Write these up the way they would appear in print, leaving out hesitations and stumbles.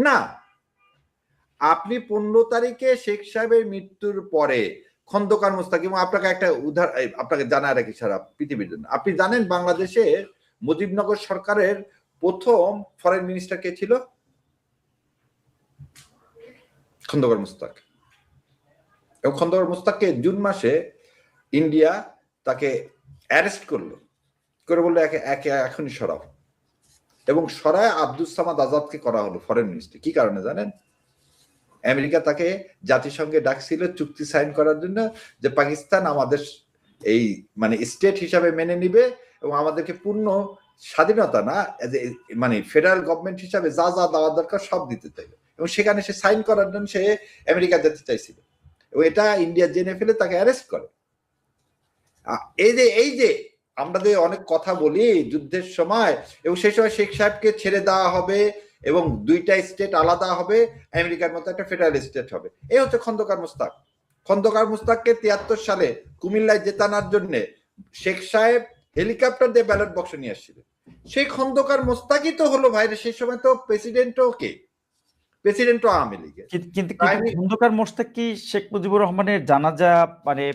না, আপনি 15 তারিখে শেখ সাহেবের মৃত্যুর পরে খন্দকার মোস্তাকিম, আপনাকে একটা উদাহরণ আপনাকে জানায় রাখি সারা পৃথিবীর জন্য। আপনি জানেন বাংলাদেশে মুজিবনগর সরকারের প্রথম ফরেন মিনিস্টার কে ছিল? খন্দকার মোস্তাক। এবং খন্দকার মোস্তাককে জুন মাসে ইন্ডিয়া তাকে অ্যারেস্ট করলো, করে বললো এখনই সরাও, এবং সরায় আব্দুস সামাদ আজাদকে করা হলো ফরেন মিনিস্টার। কি কারণে জানেন? আমেরিকা তাকে জাতিসংঘে ডাকছিল চুক্তি সাইন করার জন্য, যে পাকিস্তান আমাদের এই মানে স্টেট হিসাবে মেনে নিবে এবং আমাদেরকে পূর্ণ স্বাধীনতা, না মানে ফেডারেল গভর্নমেন্ট হিসাবে যা যা দেওয়া দরকার সব দিতে চাইবে, এবং সেখানে সে সাইন করার জন্য সে আমেরিকা যেতে চাইছিল, এবং এটা ইন্ডিয়া জেনে ফেলে তাকে অ্যারেস্ট করে। এই যে আমরা যে অনেক কথা বলি যুদ্ধের সময়, এবং সেই সময় শেখ সাহেবকে ছেড়ে দেওয়া হবে এবং দুইটা স্টেট আলাদা হবে, আমেরিকার মতো একটা ফেডারেল স্টেট হবে, এই হচ্ছে খন্দকার মোস্তাক। খন্দকার মোস্তাককে 73 সালে কুমিল্লায় জেতানোর জন্য শেখ সাহেব হেলিকপ্টার দিয়ে ব্যালট বক্স নিয়ে আসছিলেন। সেই খন্দকার মোস্তাকই তো হলো ভাইরে সেই সময় তো প্রেসিডেন্টও কে, প্রেসিডেন্টও আওয়ামী লীগের। কিন্তু খন্দকার মোস্তাক কি শেখ মুজিবুর রহমানের জানাজা মানে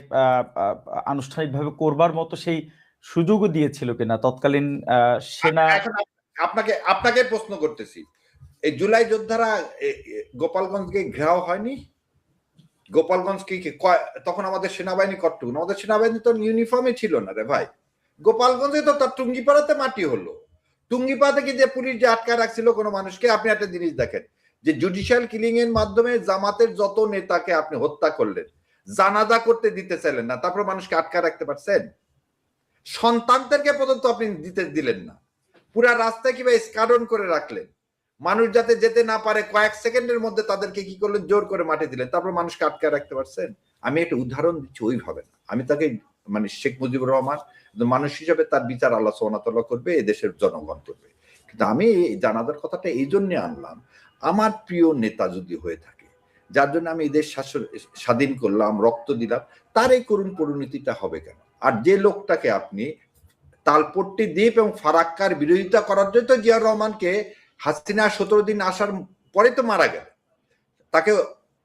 আনুষ্ঠানিকভাবে করবার মতো সেই সুযোগও দিয়েছিল কিনা তৎকালীন সেনা? এখন আপনাকে প্রশ্ন করতেছি, এই জুলাই যোদ্ধারা গোপালগঞ্জকে ঘেরাও হয়নি? গোপালগঞ্জ কি তখন আমাদের সেনাবাহিনী কটটুকু? আমাদের সেনাবাহিনী তো ইউনিফর্মে ছিল না রে ভাই। গোপালগঞ্জে তো তার টুঙ্গিপাড়াতে মাটি হলো। টুঙ্গিপাড়াতে কি যে পুলিশ যে আটকায় রাখছিল কোনো মানুষকে? আপনি একটা জিনিস দেখেন, যে জুডিশিয়াল কিলিং এর মাধ্যমে জামাতের যত নেতাকে আপনি হত্যা করলেন, জানাজা করতে দিতে চাইলেন না, তারপর মানুষকে আটকায় রাখতে পারছেন? সন্তানদেরকে পর্যন্ত আপনি দিতে দিলেন না, পুরা রাস্তায় কিভাবে স্কাডন করে রাখলেন, মানুষ যাতে যেতে না পারে কয়েক সেকেন্ডের মধ্যে তাদেরকে কি করলেন, জোর করে মাঠে দিলেন, তারপর মানুষকে আটকায় রাখতে পারছেন? আমি একটা উদাহরণ দিচ্ছি ওইভাবে না, আমি তাকে মানে শেখ মুজিবুর রহমান মানুষ হিসাবে তার বিচার আল্লাহ সুবহানাহু ওয়া তাআলা করবে, এদেশের জনগণ করবে। কিন্তু আমি জানাজার কথাটা এই জন্য আনলাম, আমার প্রিয় নেতা যদি হয়ে থাকে, যার জন্য আমি এই দেশ স্বাধীন করলাম, রক্ত দিলাম, তার এই করুণ পরিণতিটা হবে কেন? আর যে লোকটাকে আপনি তালপট্টি দ্বীপ এবং ফারাক্কার বিরোধিতা করার জন্য জিয়াউর রহমানকে হাসিনা 17 দিন আসার পরে তো মারা গেল, তাকে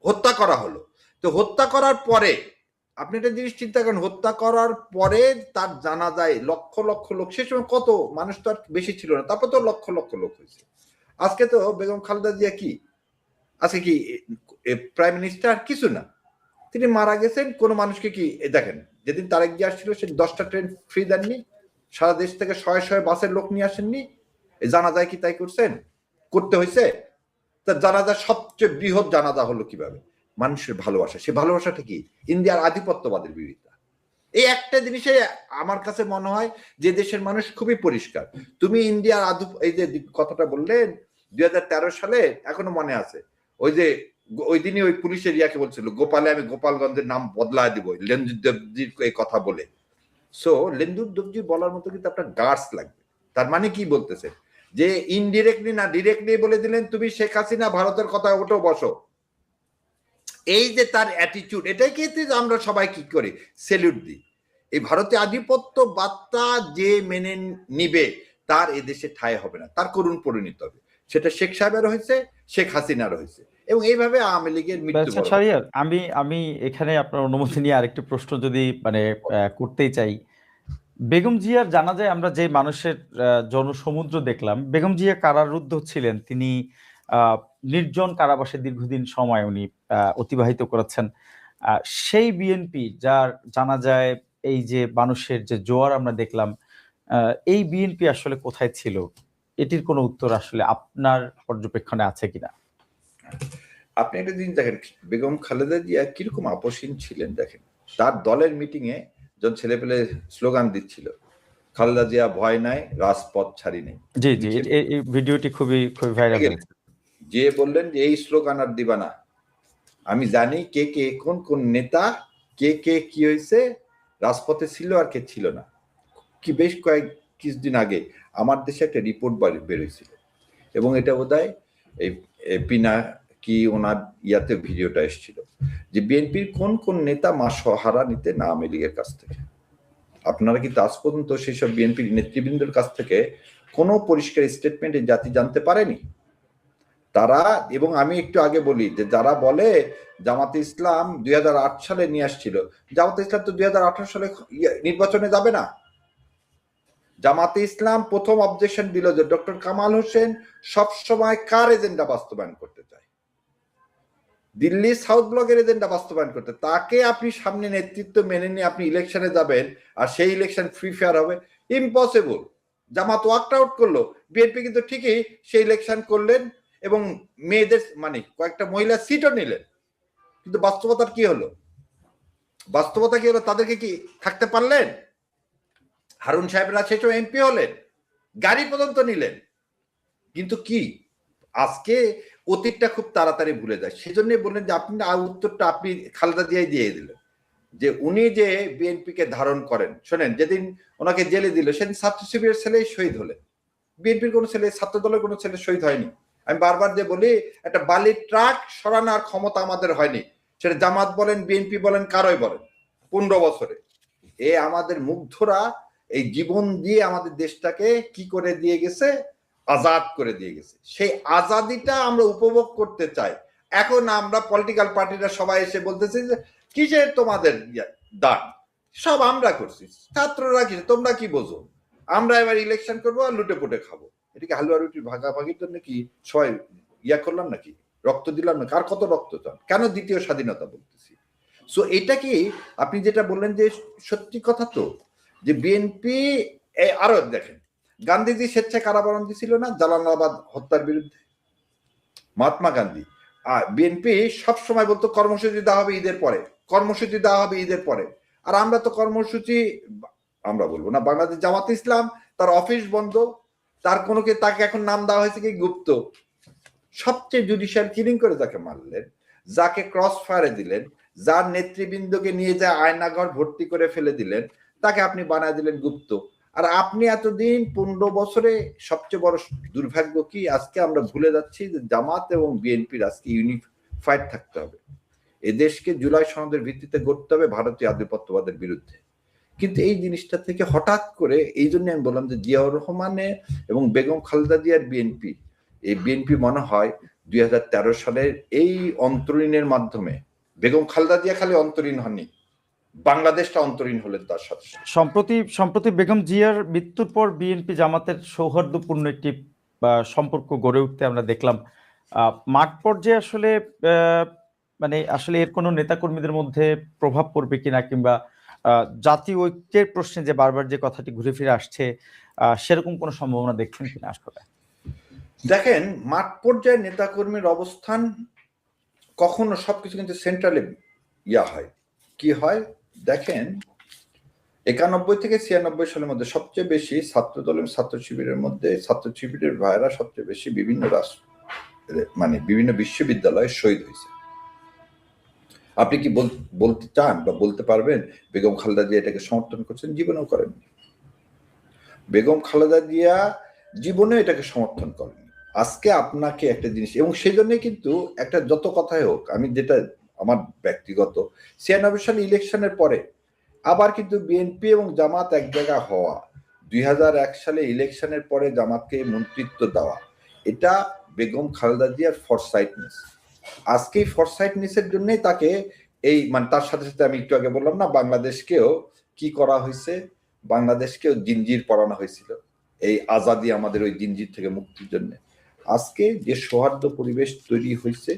হত্যা করা হলো। তো হত্যা করার পরে আপনি একটা জিনিস চিন্তা করেন, হত্যা করার পরে তার জানা যায় লক্ষ লক্ষ লোক, সে সময় কত মানুষ তো আর বেশি ছিল না, তারপর তো লক্ষ লক্ষ লোক হয়েছে। আজকে তো বেগম খালেদা জিয়া কি আজকে কি প্রাইম মিনিস্টার? কিছু না, তিনি মারা গেছেন। কোন মানুষকে কি দেখেন, যেদিন তারেক জিয়া আসছিল সে 10টা ট্রেন ফ্রি দেননি, সারা দেশ থেকে শয়ে শয়ে বাসের লোক নিয়ে আসেননি, জানাজায় কি তাই করছেন? করতে হয়েছে। তার জানাজা সবচেয়ে বৃহৎ জানাজা হলো কিভাবে? মানুষের ভালোবাসা। সে ভালোবাসাটা কি? ইন্ডিয়ার আধিপত্যবাদের বিরোধিতা। এই একটা জিনিসে আমার কাছে মনে হয় যে দেশের মানুষ খুবই পরিষ্কার। তুমি ইন্ডিয়ার এই যে কথাটা বললেন 2013 সালে, এখনো মনে আছে, ওই যে ওই দিনই ওই পুলিশের ইয়াকে বলছিল গোপালে আমি গোপালগঞ্জের নাম বদলায় দিব লেন্দুর দেবজির এই কথা বলে। সো লেন্দুর দেবজি বলার মতো কিন্তু আপনার গার্ডস লাগবে। তার মানে কি বলতেছে, যে ইনডিরেক্টলি না ডিরেক্টলি বলে দিলেন তুমি শেখ হাসিনা ভারতের কথা ওঠো বসো। এই যে তার অ্যাটিটিউড, এটাই কিন্তু আমরা সবাই কি করি, সেলুট দিই। এই ভারতীয় আধিপত্য বার্তা যে মেনে নিবে তার এদেশে ঠাঁই হবে না, তার করুণ পরিণত হবে। সেটা শেখ সাহেবের হয়েছে, শেখ হাসিনার হয়েছে, এবং এইভাবে আওয়ামী লীগের মৃত্যু। আমি এখানে আপনার অনুমতি নিয়ে আরেকটি প্রশ্ন যদি মানে করতেই চাই। বেগম জিয়ার জানা যায় আমরা যে মানুষের জনসমুদ্র দেখলাম, বেগম জিয়া কারারুদ্ধ ছিলেন, তিনি নির্জন কারাবাসে দীর্ঘদিন সময় উনি অতিবাহিত করেছেন। সেই বিএনপি যার জানা যায় এই যে মানুষের যে জোয়ার আমরা দেখলাম, এই বিএনপি আসলে কোথায় ছিল? এটির কোনো উত্তর আসলে আপনার পর্যবেক্ষণে আছে কিনা? আপনি একটা দিন দেখেন বেগম খালেদা জিয়া কিরকম আপসীন ছিলেন। দেখেন তার দলের মিটিং এ যখন ছেলে পেলে স্লোগান দিচ্ছিল, খালেদা জিয়া ভয় নাই, রাজপথ ছাড়ি নেই। জি জি, এই ভিডিওটি খুবই ভাইরাল হয়েছে। যে বললেন যে এই স্লোগান আর দিবা না, আমি জানি কে কে কোন কোন নেতা কে কে কি হয়েছে, রাজপথে ছিল আর কে ছিল না। কি বেশ কিছুদিন আগে আমার দেশে একটা রিপোর্ট বেরোয়ছিল, এবং এটা বোধহয় এই পিনা কি ওনার ইয়াতে ভিডিওটা এসেছিল, যে বিএনপির কোন কোন নেতা মাসহারা নিতেন আওয়ামী লীগের কাছ থেকে। আপনারা কিন্তু আজ পর্যন্ত সেসব বিএনপির নেতৃবৃন্দের কাছ থেকে কোনো পরিষ্কার স্টেটমেন্ট জাতি জানতে পারেনি। তারা, এবং আমি একটু আগে বলি যে যারা বলে জামাতে ইসলাম 2008 সালে নিয়ে আসছিল, জামাতে ইসলাম তো 2018 সালে নির্বাচনে যাবে না। জামাতে ইসলাম প্রথম অবজেকশন দিল যে ডক্টর কামাল হোসেন সবসময় কার এজেন্ডা বাস্তবায়ন করতে চায়, দিল্লি সাউথ ব্লকের এজেন্ডা বাস্তবায়ন করতে, তাকে আপনি সামনে নেতৃত্ব মেনে নিয়ে আপনি ইলেকশনে যাবেন আর সেই ইলেকশন ফ্রি ফেয়ার হবে, ইম্পসিবল। জামাত ওয়ার্ক আউট করলো, বিএনপি কিন্তু ঠিকই সেই ইলেকশন করলেন এবং মেয়েদের মানে কয়েকটা মহিলা সিটও নিলেন, কিন্তু বাস্তবতার কি হলো? বাস্তবতা কি হলো? তাদেরকে কি থাকতে পারলেন? হারুন সাহেবরা শেষ এমপি হলেন, গাড়ি পর্যন্ত নিলেন, কিন্তু কি আজকে অতীতটা খুব তাড়াতাড়ি ভুলে যায়। সেজন্য বললেন যে আপনি উত্তরটা আপনি খালেদা জিয়াই দিয়ে দিলেন, যে উনি যে বিএনপিকে ধারণ করেন। শোনেন, যেদিন ওনাকে জেলে দিল সেদিন ছাত্র শিবিরের ছেলে শহীদ হলেন, বিএনপির কোনো ছেলে, ছাত্র দলের কোনো ছেলে শহীদ হয়নি। আমি বারবার যে বলি, একটা বালির ট্রাক সরানোর ক্ষমতা আমাদের হয়নি, সেটা জামাত বলেন, বিএনপি বলেন, কারোই বলেন। 15 বছরে আমাদের মুগ্ধরা এই জীবন দিয়ে আমাদের দেশটাকে কি করে দিয়ে গেছে, আজাদ করে দিয়ে গেছে। সেই আজাদিটা আমরা উপভোগ করতে চাই। এখন আমরা পলিটিক্যাল পার্টিরা সবাই এসে বলতেছে যে কিসের তোমাদের দান, সব আমরা করছি, ছাত্ররা কি, তোমরা কি বোঝো, আমরা এবার ইলেকশন করবো আর লুটে পুটে খাবো। এটাকে হালুয়া রুটির ভাগাভাগির জন্য কি সবাই করলাম নাকি, রক্ত দিলাম না? কার কত রক্ত চান? কেন দ্বিতীয় স্বাধীনতা বলতেছি? সো এটা কি আপনি যেটা বললেন যে সত্যি কথা তো, যে বিএনপি আরো দেখেন, গান্ধীজি স্বেচ্ছায় কারাবরণ দিছিল না জালালাবাদ হত্যার বিরুদ্ধে, মহাত্মা গান্ধী। আর বিএনপি সবসময় বলতো কর্মসূচি দেওয়া হবে ঈদের পরে, কর্মসূচি দেওয়া হবে ঈদের পরে। আর আমরা তো কর্মসূচি, আমরা বলবো না, বাংলাদেশ জামাত ইসলাম তার অফিস বন্ধ, তার কোনো তাকে এখন নাম দেওয়া হয়েছে কি গুপ্ত। সবচেয়ে জুডিশিয়াল কিলিং করে যাকে মারলেন, যাকে ক্রস ফায়ারে দিলেন, যার নেতৃবৃন্দকে নিয়ে যায় আয়নাঘর ভর্তি করে ফেলে দিলেন, তাকে আপনি বানায় দিলেন গুপ্ত। আর আপনি এতদিন 15 বছরে সবচেয়ে বড় দুর্ভাগ্য কি, আজকে আমরা ভুলে যাচ্ছি যে জামাত এবং বিএনপির আজকে ইউনিফাইড থাকতে হবে। এদেশকে জুলাই সনদের ভিত্তিতে গড়তে হবে ভারতীয় আধিপত্যবাদের বিরুদ্ধে। কিন্তু এই জিনিসটা থেকে হঠাৎ করে, এই জন্য আমি বললাম যে জিয়াউর রহমানে এবং বেগম খালেদা জিয়ার বিএনপি, এই বিএনপি মনে হয় 2013 সালের এই অন্তরীণের মাধ্যমে, বেগম খালেদা জিয়া খালি অন্তরীণ হননি, বাংলাদেশটা অন্তরীণ হলেন তার সাথে। সম্প্রতি বেগম জিয়ার মৃত্যুর পর বিএনপি জামাতের সৌহার্দ্যপূর্ণ একটি সম্পর্ক গড়ে উঠতে আমরা দেখলাম। মাঠ পর্যায়ে আসলে মানে আসলে এর কোনো নেতাকর্মীদের মধ্যে প্রভাব পড়বে কিনা, কিংবা জাতীয় ঐক্যের প্রশ্নে যে বারবার যে কথাটি ঘুরে ফিরে আসছে, সেরকম কোনো সম্ভাবনা দেখছেন কিনা? আসলে দেখেন, মাঠ পর্যায়ে নেতাকর্মীর অবস্থান কখনো সবকিছু কিন্তু সেন্ট্রালে হয়। কি হয় দেখেন, 91 থেকে 96 সালের মধ্যে সবচেয়ে বেশি ছাত্র দল এবং ছাত্র শিবিরের মধ্যে, ছাত্র শিবিরের ভাইয়েরা সবচেয়ে বেশি বিভিন্ন রাষ্ট্র মানে বিভিন্ন বিশ্ববিদ্যালয়ে শহীদ হয়েছে। আপনি কি বলতে চান বা বলতে পারবেন বেগম খালেদা জিয়া এটাকে সমর্থন করছেন? জীবনেও করেননি। বেগম খালেদা জিয়া জীবনে এটাকে সমর্থন করেন। আজকে আপনাকে একটা জিনিস, এবং সেই জন্য কিন্তু একটা যত কথাই হোক, আমি যেটা আমার ব্যক্তিগত 96 সালে ইলেকশনের পরে আবার কিন্তু বিএনপি এবং জামাত এক জায়গা হওয়া, 2001 সালে ইলেকশনের পরে জামাতকে মন্ত্রিত্ব দেওয়া, এটা বেগম খালেদা জিয়ার ফরসাইটনেস। আজকে ফরসাইটনেসের জন্যই তাকে এই মানে তার সাথে সাথে আমি একটু আগে বললাম না, বাংলাদেশকেও কি করা হয়েছে, বাংলাদেশকেও জিঞ্জির পরানো হয়েছিল এই আজাদি, আমাদের ওই জিঞ্জির থেকে মুক্তির জন্য। আজকে যে সৌহার্দ্য পরিবেশ তৈরি হয়েছে,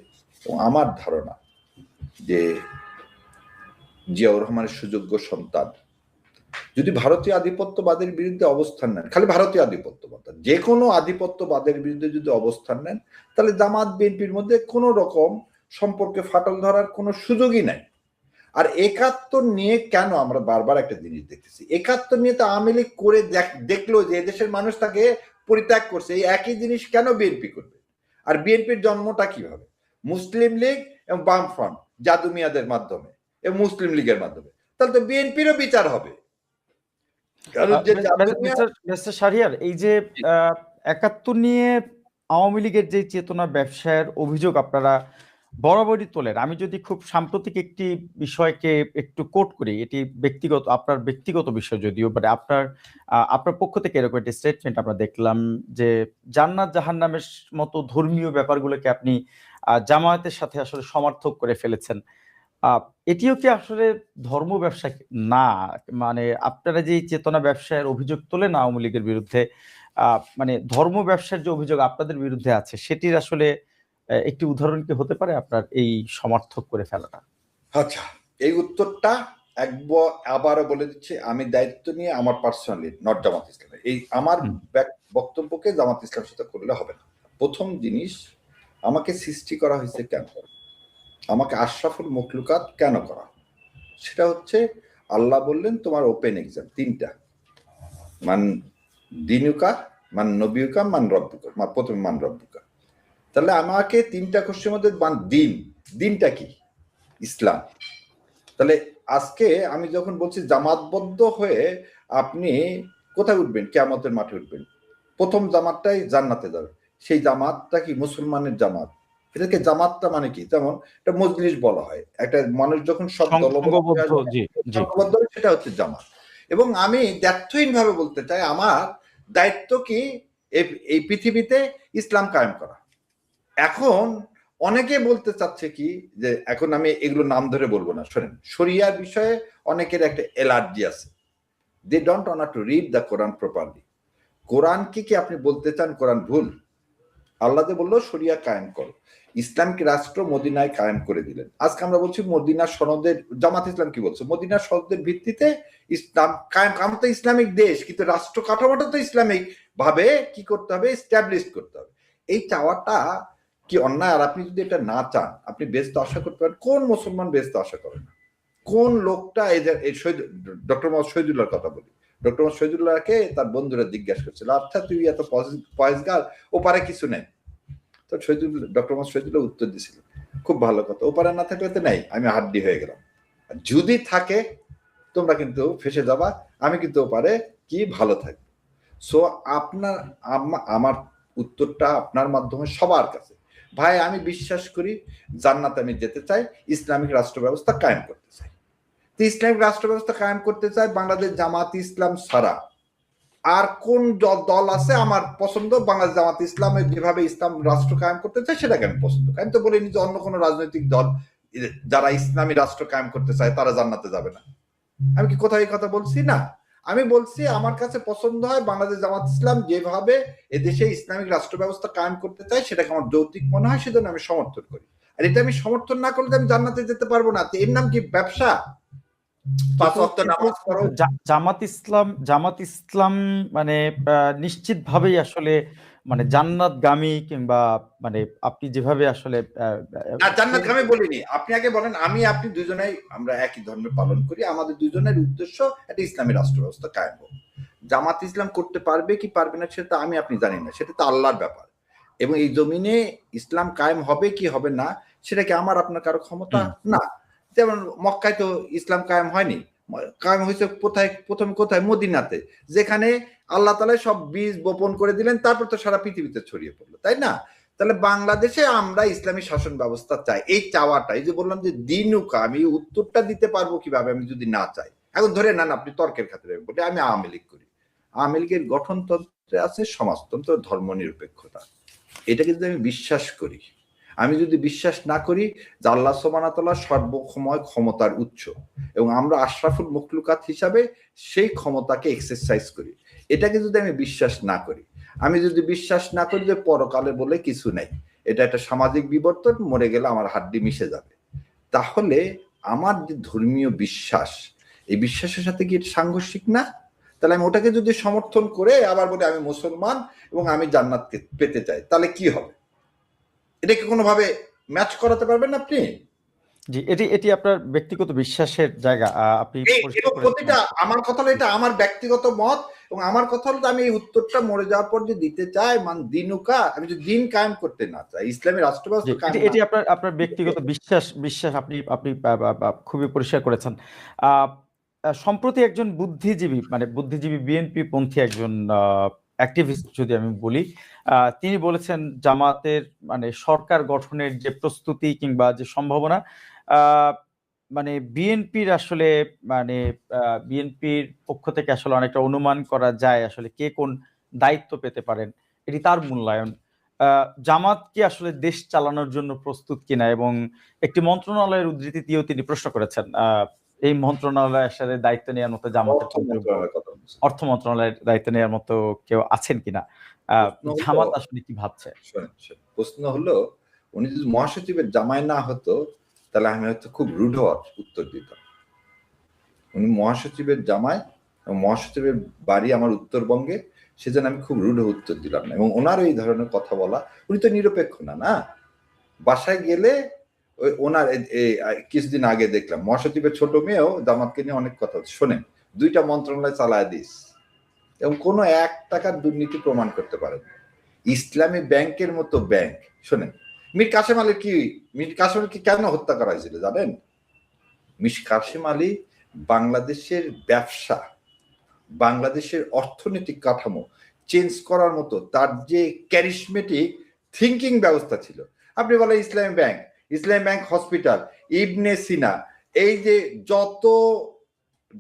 এবং আমার ধারণা যে জিয়াউর রহমানের সুযোগ্য সন্তান যদি ভারতীয় আধিপত্যবাদের বিরুদ্ধে অবস্থান নেন, খালি ভারতীয় আধিপত্যবাদ, যে কোনো আধিপত্যবাদের বিরুদ্ধে যদি অবস্থান নেন, তাহলে জামাত বিএনপির মধ্যে কোনো রকম সম্পর্কে ফাটল ধরার কোনো সুযোগই নাই। আর 71 নিয়ে কেন আমরা বারবার একটা জিনিস দেখতেছি, 71 নিয়ে তো আওয়ামী লীগ করে দেখলো যে এদেশের মানুষ তাকে পরিত্যাগ করছে, এই একই জিনিস কেন বিএনপি করবে? আর বিএনপির জন্মটা কিভাবে? মুসলিম লীগ এবং বামফ্রন্ট, জাদু মিয়াদের মাধ্যমে এবং মুসলিম লীগের মাধ্যমে। তাহলে তো বিএনপিরও বিচার হবে। শাহরিয়ার, এই যে 71 নিয়ে আওয়ামী লীগের যে চেতনা ব্যবসায়ের অভিযোগ আপনারা বরাবরই তোলেন। আমি যদি খুব সাম্প্রতিক একটি বিষয়কে একটু কোট করি, এটি ব্যক্তিগত, আপনার ব্যক্তিগত বিষয় যদিও, বাট আপনার পক্ষ থেকে এরকম একটি স্টেটমেন্ট আমরা দেখলাম যে জান্নাত জাহান্নামের মতো ধর্মীয় ব্যাপারগুলোকে আপনি জামায়াতের সাথে আসলে সমর্থক করে ফেলেছেন। আহ, এটিও কি আসলে ধর্ম ব্যবসা না? মানে আপনারা যে এই চেতনা ব্যবসায়ের অভিযোগ তোলেন আওয়ামী লীগের বিরুদ্ধে, মানে ধর্ম ব্যবসার যে অভিযোগ আপনাদের বিরুদ্ধে আছে, সেটির আসলে একটি উদাহরণ কি হতে পারে আপনার এই সমর্থক করে ফেলাটা? আচ্ছা, এই উত্তরটা আবারও বলে দিচ্ছি, আমি দায়িত্ব নিয়ে আমার পার্সোনালি, নট জামাত ইসলামের, এই আমার হুম, বক্তব্যকে জামাত ইসলামের সাথে করলে হবে না। প্রথম জিনিস, আমাকে সৃষ্টি করা হয়েছে কেন, আমাকে আশরাফুল মখলুকাত কেন করা, সেটা হচ্ছে আল্লাহ বললেন তোমার ওপেন এক্সাম তিনটা, মান দিনুকা, মান নবিউকা, মান রব্বুকা, প্রথমে মান রব্বুকা। তাহলে আমাকে তিনটা কোশ্চেনের মধ্যে দিনটা কি? ইসলাম। তাহলে আজকে আমি যখন বলছি জামাতবদ্ধ হয়ে আপনি কোথায় উঠবেন, কিয়ামতের মাঠে উঠবেন, প্রথম জামাতটাই জান্নাতে যাবে, সেই জামাতটা কি মুসলমানের জামাত? এটাকে জামাতটা মানে কি, যেমন এটা মজলিস বলা হয়, একটা মানুষ যখন সব দলবদ্ধ সংঘবদ্ধ, জি জি। হয়, সেটা হচ্ছে জামাত। এবং আমি দ্ব্যর্থহীন ভাবে বলতে চাই, আমার দায়িত্ব কি এই পৃথিবীতে ইসলাম কায়েম করা। এখন অনেকে বলতে চাচ্ছে কি যে, এখন আমি এগুলো নাম ধরে বলবো না, শোনেন, শরিয়ার বিষয়ে অনেকের একটা অ্যালার্জি আছে, they don't want to read the Quran properly. কোরআন কি আপনি বলতে চান কোরআন ভুল? আল্লাহ যে বললো শরিয়া কায়েম করো, ইসলামিক রাষ্ট্র মদিনায় কায়েম করে দিলেন। আজকে আমরা বলছি মদিনা সনদের, জামাত ইসলাম কি বলছে, মদিনা সনদের ভিত্তিতে ইসলাম কায়েম, আমরা তো ইসলামিক দেশ, কিন্তু রাষ্ট্র কাঠামোটা তো ইসলামিক ভাবে কি করতে হবে, এস্টাবলিশ করতে হবে। এই চাওয়াটা কি অন্যায়? আর আপনি যদি এটা না চান, আপনি বেস্ট আশা করতে পারেন, কোন মুসলমান বেস্ট আশা করে না? কোন লোকটা এই ডক্টর মোহাম্মদ শহীদুল্লাহর কথা বলি, ডক্টর মোহাম্মদ শহীদুল্লাহকে তার বন্ধুরা জিজ্ঞাসা করছিল, আচ্ছা তুই এত পয়েসগার, ও পারে কিছু নেই? তো ডক্টর মোহাম্মদ শহীদুল্লাহ উত্তর দিছিল, খুব ভালো কথা, ওপারে না থাকলে তো নেই, আমি হাড্ডি হয়ে গেলাম, যদি থাকে তোমরা কিন্তু ফেসে যাবা, আমি কিন্তু ওপারে কি ভালো থাকবো। সো আপনার আমার উত্তরটা আপনার মাধ্যমে সবার কাছে, ভাই আমি বিশ্বাস করি জান্নাতে আমি যেতে চাই, ইসলামিক রাষ্ট্র ব্যবস্থা কায়েম করতে চাই। তো ইসলামিক রাষ্ট্র ব্যবস্থা কায়েম করতে চাই, বাংলাদেশ জামাত ইসলাম ছাড়া আর কোন দল আছে আমার পছন্দ? বাংলাদেশ জামাত ইসলামের যেভাবে ইসলাম রাষ্ট্র কায়েম করতে চায় সেটাকে আমি পছন্দ করি। আমি তো বলিনি যে অন্য কোনো রাজনৈতিক দল যারা ইসলামী রাষ্ট্র কায়েম করতে চায় তারা জান্নাতে যাবে না। আমি কি কোথাও এই কথা বলছি? না, আমি বলছি আমার কাছে পছন্দ হয় বাংলাদেশ জামাত ইসলাম যেভাবে এদেশে ইসলামিক রাষ্ট্র ব্যবস্থা কায়েম করতে চায়, সেটাকে আমার যৌক্তিক মনে হয়, সেজন্য আমি সমর্থন করি। আর এটা আমি সমর্থন না করলে আমি জান্নাতে যেতে পারবো না। এর নাম কি ব্যবসা? 5 ওয়াক্ত নামাজ পড়ো। জামাত ইসলাম মানে নিশ্চিতভাবেই আসলে মানে জান্নাতগামী, কিংবা মানে আপনি যেভাবে আসলে না, জান্নাত আমি বলিনি, আপনি আগে বলেন। আপনি দুজনেই আমরা একই ধর্ম পালন করি, আমাদের দুজনের উদ্দেশ্য একটা ইসলামী রাষ্ট্র ব্যবস্থা কায়েম হোক। জামাত ইসলাম করতে পারবে কি পারবে না সেটা আমি আপনি জানি না, সেটা তো আল্লাহর ব্যাপার। এবং এই জমিনে ইসলাম কায়েম হবে কি হবে না সেটা কি আমার আপনার কারো ক্ষমতা? না। যেমন মক্কায় তো ইসলাম কায়েম হয়নি, কায়েম হয়েছে কোথায়? প্রথমে কোথায়? মদিনাতে, যেখানে আল্লাহ তাআলা সব বীজ বপন করে দিলেন, তারপর তো সারা পৃথিবীতে ছড়িয়ে পড়লো, তাই না? তাহলে বাংলাদেশে আমরা ইসলামী শাসন ব্যবস্থা চাই, এই চাওয়াটা, এই যে বললাম যে দিনুকা, আমি উত্তরটা দিতে পারবো কিভাবে আমি যদি না চাই? এখন ধরে নেন, আপনি তর্কের খাতিরে বলি আমি আওয়ামী লীগ করি, আওয়ামী লীগের গঠনতন্ত্রে আছে সমাজতন্ত্র, ধর্ম নিরপেক্ষতা, এটাকে যদি আমি বিশ্বাস করি, আমি যদি বিশ্বাস না করি যে আল্লাহ সুবহানাহু ওয়া তাআলা সর্বসময় ক্ষমতার উৎস এবং আমরা আশরাফুল মখলুকাত হিসাবে সেই ক্ষমতাকে এক্সারসাইজ করি, এটাকে যদি আমি বিশ্বাস না করি, আমি যদি বিশ্বাস না করি যে পরকালে বলে কিছু নাই, এটা একটা সামাজিক বিবর্তন, মরে গেলে আমার হাড্ডি মিশে যাবে, তাহলে আমার যে ধর্মীয় বিশ্বাস, এই বিশ্বাসের সাথে কি সাংঘর্ষিক না? তাহলে আমি ওটাকে যদি সমর্থন করে আবার বলি আমি মুসলমান এবং আমি জান্নাত পেতে চাই, তাহলে কি হবে? এটাকে কোনোভাবে ম্যাচ করাতে পারবেন আপনি? জি, এটি এটি আপনার ব্যক্তিগত বিশ্বাসের জায়গা, আপনি পরিষ্কার করেছেন। প্রতিটা আমার কথা হলো, এটা আমার ব্যক্তিগত মত, এবং আমার কথা হলো আমি এই উত্তরটা মরে যাওয়ার পর যে দিতে চাই, মান দিনুকা, আমি যদি দিন কায়েম করতে না চাই, ইসলামী রাষ্ট্র ব্যবস্থা কায়েম না, এটি আপনার ব্যক্তিগত বিশ্বাস আপনি আপনি খুবই পরিষ্কার করেছেন। আহ, সম্প্রতি একজন বুদ্ধিজীবী, মানে বুদ্ধিজীবী বিএনপি পন্থী একজন অ্যাক্টিভিস্ট যদি আমি বলি, তিনি বলেছেন জামাতের মানে সরকার গঠনের যে প্রস্তুতি কিংবা যে সম্ভাবনা, আহ, মানে বিএনপির আসলে মানে বিএনপির পক্ষ থেকে আসলে অনেকটা অনুমান করা যায় আসলে কে কোন দায়িত্ব পেতে পারেন, এটি তার মূল্যায়ন। জামাত কি আসলে দেশ চালানোর জন্য প্রস্তুত কিনা, এবং একটি মন্ত্রণালয়ের উদ্ধৃতি দিয়েও তিনি প্রশ্ন করেছেন এই মন্ত্রণালয় আসলে দায়িত্ব নেওয়ার মতো জামাতের অর্থ কোনো যোগ্য, মন্ত্রণালয়ের কথা বলছেন। অর্থ মন্ত্রণালয়ের দায়িত্ব নেওয়ার মতো কেউ আছেন কিনা, প্রশ্ন হলো, জামাত আসলে কি ভাবছে? প্রশ্ন হলো, উনি যদি মহাসচিবের জামাই না হতো তাহলে আমি হয়তো খুব রূঢ় উত্তর দিতাম। উনি মহাসচিবের জামাই এবং মহাসচিবের বাড়ি আমার উত্তরবঙ্গে, সেজন্য আমি খুব রূঢ় উত্তর দিলাম না। এবং ওনার এই ধরনের কথা বলা, উনি তো নিরপেক্ষ না। না, বাসায় গেলে ওই ওনার কিছুদিন আগে দেখলাম মহাসচিবের ছোট মেয়েও জামাতকে নিয়ে অনেক কথা হচ্ছে। শোনেন, 2টা মন্ত্রণালয় চালায় দিস এবং কোনো 1 টাকার দুর্নীতি প্রমাণ করতে পারেন। ইসলামী ব্যাংকের মতো ব্যাংক, শোনেন, মীর কাসেম আলীকে কেন হত্যা করা হয়েছিল জানেন? মীর কাসেম আলী বাংলাদেশের ব্যবসা, বাংলাদেশের অর্থনৈতিক কাঠামো চেঞ্জ করার মতো তার যে ক্যারিসমেটিক থিঙ্কিং ব্যবস্থা ছিল। আপনি বলেন ইসলামী ব্যাংক হসপিটাল, ইবনে সিনা, এই যে যত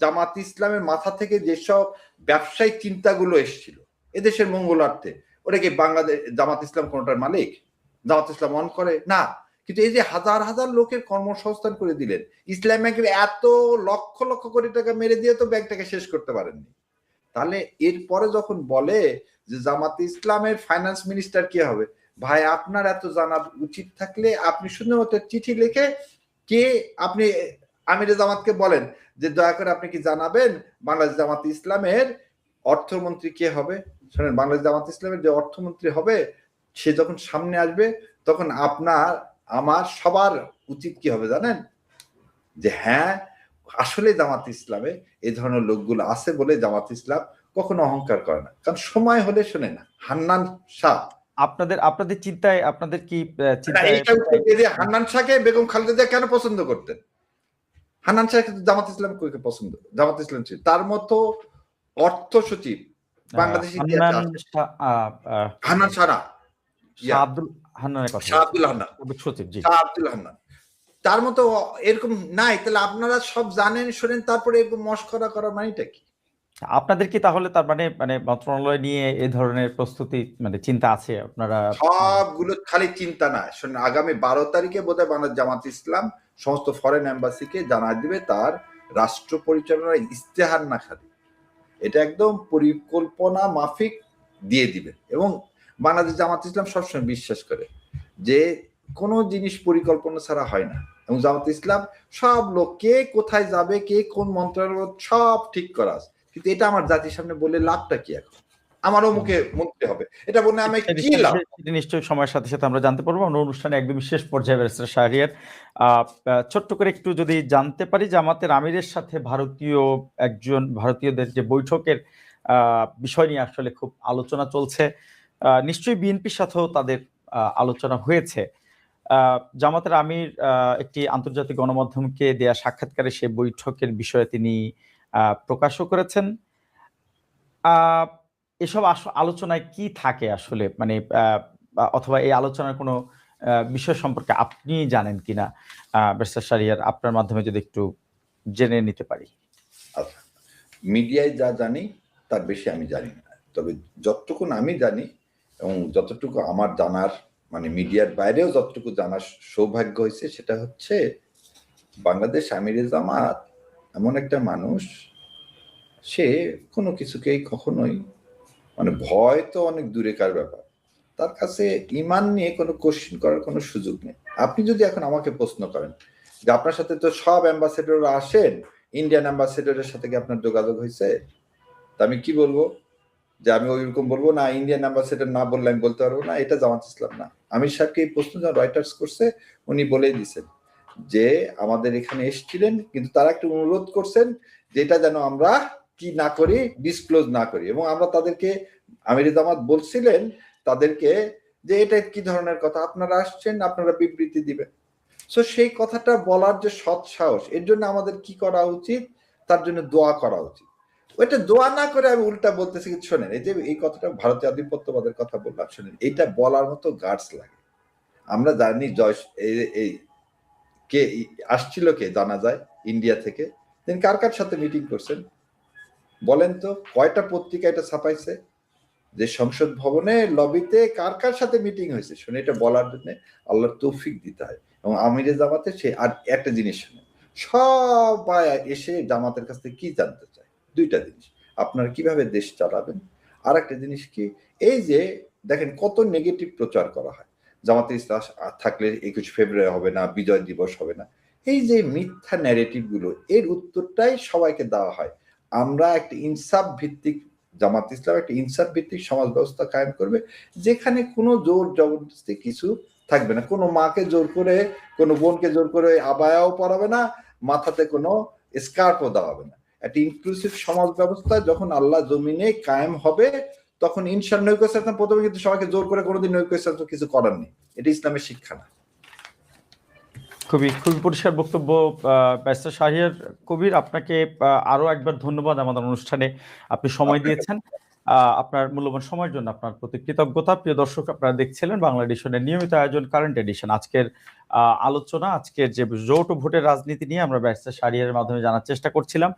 জামাত ইসলামের মাথা থেকে যেসব ব্যবসায়িক চিন্তাগুলো এসেছিল এদেশের মঙ্গলার্থে, ওটা কি বাংলাদেশ জামাত ইসলাম কোনটার মালিক? জামাত ইসলাম অন করে না। কিন্তু এই যে হাজার হাজার লোকের কর্মসংস্থান করে দিলেন, ইসলাম ব্যাংকের এত লক্ষ লক্ষ কোটি টাকা মেরে দিয়ে তো ব্যাংকটাকে শেষ করতে পারেননি। তাহলে এরপরে যখন বলে যে জামাত ইসলামের ফাইন্যান্স মিনিস্টার কি হবে, ভাই আপনার এত জানা উচিত থাকলে আপনি শুধুমাত্র চিঠি লিখে কে আপনি আমিরে জামাতকে বলেন যে দয়া করে আপনি কি জানাবেন বাংলাদেশ জামাত ইসলামের অর্থমন্ত্রী কে হবে। শোনেন, বাংলাদেশ জামাত ইসলামের যে অর্থমন্ত্রী হবে সে যখন সামনে আসবে তখন আপনার আমার সবার উচিত কি হবে জানেন? যে হ্যাঁ, আসলে জামাত ইসলামে এই ধরনের লোকগুলো আছে বলে জামাত ইসলাম কখনো অহংকার করে না। কারণ সময় হলে, শোনে না, হান্নান শাহ, আপনাদের চিন্তায়, আপনাদের কি চিন্তায় হান্নান শাহকে বেগম খালেদা জিয়া কেন পছন্দ করতেন? হান্নান শাহ কিন্তু জামাত ইসলাম পছন্দ, জামাত ইসলাম ছিল তার মতো অর্থ সচিব বাংলাদেশি হান্নান শাহ না, শাহ আব্দুল হান্নানের কথা, শাহ আব্দুল হান্নান, সচিব, জি, শাহ আব্দুল হান্নান, তার মতো এরকম নাই। তাহলে আপনারা সব জানেন শোনেন, তারপরে এরকম মস্করা করার মানেটা কি? আপনাদের কি তাহলে তার মানে মানে মন্ত্রণালয় নিয়ে এই ধরনের প্রস্তুতি মানে চিন্তা আছে আপনারা? সবগুলো খালি চিন্তা না, শোনেন, আগামী 12 তারিখে বোধহয় বাংলাদেশ জামাত ইসলাম সমস্ত ফরেন এম্বাসিকে জানা দিবে তার রাষ্ট্র পরিচালনার ইস্তেহার না খালি, এটা একদম পরিকল্পনা মাফিক দিয়ে দিবে। এবং বাংলাদেশ জামাত ইসলাম সবসময় বিশ্বাস করে যে কোনো জিনিস পরিকল্পনা ছাড়া হয় না। এবং জামাত ইসলাম সব লোক কে কোথায় যাবে, কে কোন মন্ত্রণালয়, সব ঠিক করা আছে। কিন্তু এটা আমার জাতির সামনে বলে লাভটা কি? এখন আমারও মুখে মন্ত্রী হবে, এটা বলে আমি কি লাভ? নিশ্চয়ই সময়ের সাথে সাথে আমরা জানতে পারবো। আমরা অনুষ্ঠানে একদমই শেষ পর্যায়ে ব্যারিস্টার শাহরিয়ার, ছোট্ট করে একটু যদি জানতে পারি, জামাতের আমিরের সাথে ভারতীয়দের যে বৈঠকের বিষয় নিয়ে আসলে খুব আলোচনা চলছে, নিশ্চয়ই বিএনপির সাথেও তাদের আলোচনা হয়েছে। জামাতের আমির একটি আন্তর্জাতিক গণমাধ্যমকে দেয়া সাক্ষাৎকারে সে বৈঠকের বিষয়ে তিনি প্রকাশও করেছেন। এসব আলোচনায় কি থাকে আসলে, মানে অথবা এই আলোচনার কোনো বিষয় সম্পর্কে আপনি জানেন কিনা ব্যারিস্টার শাহরিয়ার, আপনার মাধ্যমে যদি একটু জেনে নিতে পারি। আচ্ছা, মিডিয়ায় যা জানি তার বেশি আমি জানি না, তবে যতটুকু আমি জানি এবং যতটুকু আমার জানার, মানে মিডিয়ার বাইরেও যতটুকু জানার সৌভাগ্য হয়েছে, সেটা হচ্ছে বাংলাদেশ আমিরে জামাত এমন একটা মানুষ, সে কোনো কিছুকেই কখনোই, মানে ভয় তো অনেক দূরেকার ব্যাপার, তার কাছে ইমান নিয়ে কোনো কোশ্চেন করার কোনো সুযোগ নেই। আপনি যদি এখন আমাকে প্রশ্ন করেন যে আপনার সাথে তো সব অ্যাম্বাসেডররা আসেন, ইন্ডিয়ান অ্যাম্বাসেডরের সাথে কি আপনার যোগাযোগ হয়েছে? তা আমি কি বলবো? যে আমি ওইরকম বলবো না, ইন্ডিয়ান অ্যাম্বাসেডর না বললে আমি বলতে পারবো না এটা জামাত ইসলাম না। আমির সাহেবকে এই প্রশ্ন যখন রয়টার্স করছে, উনি বলেই দিচ্ছেন যে আমাদের এখানে এসেছিলেন, কিন্তু তারা একটা অনুরোধ করছেন যেটা যেন আমরা কি না করি, ডিসক্লোজ না করি। এবং আমরা তাদেরকে, আমির জামাত বলছিলেন তাদেরকে যে এটা কি ধরনের কথা, আপনারা আসছেন, আপনারা বিবৃতি দিবেন। সো সেই কথাটা বলার যে সৎ সাহস, এর জন্য আমাদের কি করা উচিত? তার জন্য দোয়া করা উচিত। ওইটা দোয়া না করে আমি উল্টা বলতেছি, কিন্তু শোনেন, এই যে এই কথাটা ভারতীয় আধিপত্যবাদের কথা বললাম, শোনেন, এইটা বলার মতো গার্ডস লাগে। আমরা জানি এই কে আসছিল, কে জানা যায় ইন্ডিয়া থেকে, তিনি কার কার সাথে মিটিং করছেন বলেন তো? কয়টা পত্রিকা এটা ছাপাইছে যে সংসদ ভবনে লবিতে কার কার সাথে মিটিং হয়েছে? শুনে এটা বলার জন্য আল্লাহর তৌফিক দিতে হয়। এবং আমিরে জামাতে সে আর একটা জিনিস শুনে, সবাই এসে জামাতের কাছ থেকে কি জানতে চায়? দুইটা জিনিস, আপনারা কিভাবে দেশ চালাবেন, আর একটা জিনিস কি, এই যে দেখেন কত নেগেটিভ প্রচার করা হয়, জামাতে ইসলাম থাকলে 21 ফেব্রুয়ারি হবে না, বিজয় দিবস হবে না, এই যে মিথ্যা ন্যারেটিভ গুলো, এর উত্তরটাই সবাইকে দেওয়া হয়। আমরা একটা ইনসাফ ভিত্তিক, জামাত ইসলাম একটা ইনসাফ ভিত্তিক সমাজ ব্যবস্থা কায়েম করবে, যেখানে কোনো জোর জবরদস্তি কিছু থাকবে না। কোনো মাকে জোর করে, কোনো বোনকে জোর করে আবায়াও পরাবে না, মাথাতে কোনো স্কার্ফও দেওয়া হবে না। একটা ইনক্লুসিভ সমাজ ব্যবস্থা যখন আল্লাহ জমিনে কায়েম হবে, তখন ইনশাআল্লাহ নৈক্য ইসলাম প্রথমে কিন্তু সবাইকে জোর করে কোনোদিন নৈক্য ইসলাম কিছু করার নেই, এটা ইসলামের শিক্ষা না। খুবই খুবই পরিষ্কার বক্তব্য ব্যারিস্টার শাহরিয়ার কবির, আপনাকে আরো একবার ধন্যবাদ আমাদের অনুষ্ঠানে আপনি সময় দিয়েছেন। আপনার মূল্যবান সময়ের জন্য আপনার প্রতি কৃতজ্ঞতা। প্রিয় দর্শক, আপনারা দেখছিলেন বাংলা এডিশনের নিয়মিত আয়োজন কারেন্ট এডিশন। আজকের আলোচনা, আজকের যে জোট ও ভোটের রাজনীতি নিয়ে আমরা ব্যারিস্টার শাহরিয়ারের মাধ্যমে জানার চেষ্টা করছিলাম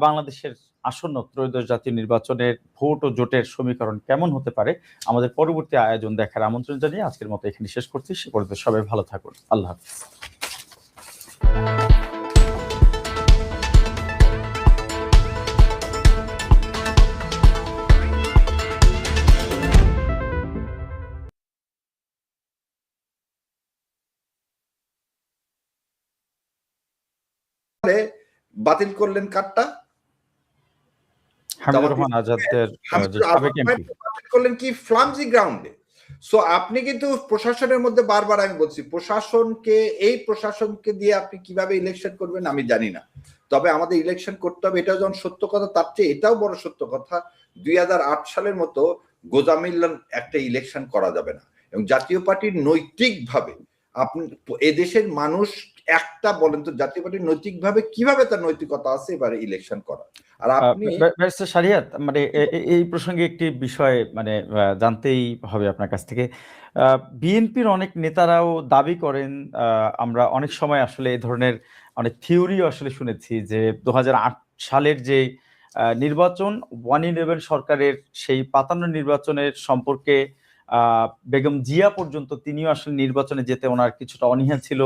বাংলাদেশের আসন্ন ত্রয়োদশ জাতীয় নির্বাচনের ভোট ও জোটের সমীকরণ কেমন হতে পারে। আমাদের পরবর্তী আয়োজন দেখার আমন্ত্রণ জানিয়ে আজকের মতো এখানে শেষ করছি। সে পর্যন্ত সবাই ভালো থাকুন। আল্লাহ হাফিজ। বাতিল করলেন কারটা? হামিদুর রহমান আজাদের সাবেক এমপি। বাতিল করলেন কি ফ্লামজি গ্রাউন্ডে। সো আপনি কিন্তু প্রশাসনের মধ্যে, বারবার আমি বলছি, এই প্রশাসনকে দিয়ে আপনি কিভাবে ইলেকশন করবেন আমি জানি না, তবে আমাদের ইলেকশন করতে হবে, এটাও যখন সত্য কথা, তার চেয়ে এটাও বড় সত্য কথা, 2008 সালের মতো গোজামিল্লান একটা ইলেকশন করা যাবে না। এবং জাতীয় পার্টির নৈতিকভাবে, আপনি এদেশের মানুষ একটা বলেন তো, জাতীয় পার্টির নৈতিকভাবে কিভাবে তার নৈতিকতা আছে এবারে ইলেকশন করা? আর আপনি ব্যারিস্টার শাহরিয়ার, মানে এই প্রসঙ্গে একটি বিষয় মানে জানতেই হবে আপনার কাছ থেকে। বিএনপির অনেক নেতারাও দাবি করেন, আমরা অনেক সময় আসলে এই ধরনের অনেক থিওরিও আসলে শুনেছি, যে 2008 সালের যে নির্বাচন, 111 সরকারের সেই 55 নির্বাচনের সম্পর্কে বেগম জিয়া পর্যন্ত তিনিও আসলে নির্বাচনে যেতে ওনার কিছুটা অনীহা ছিল।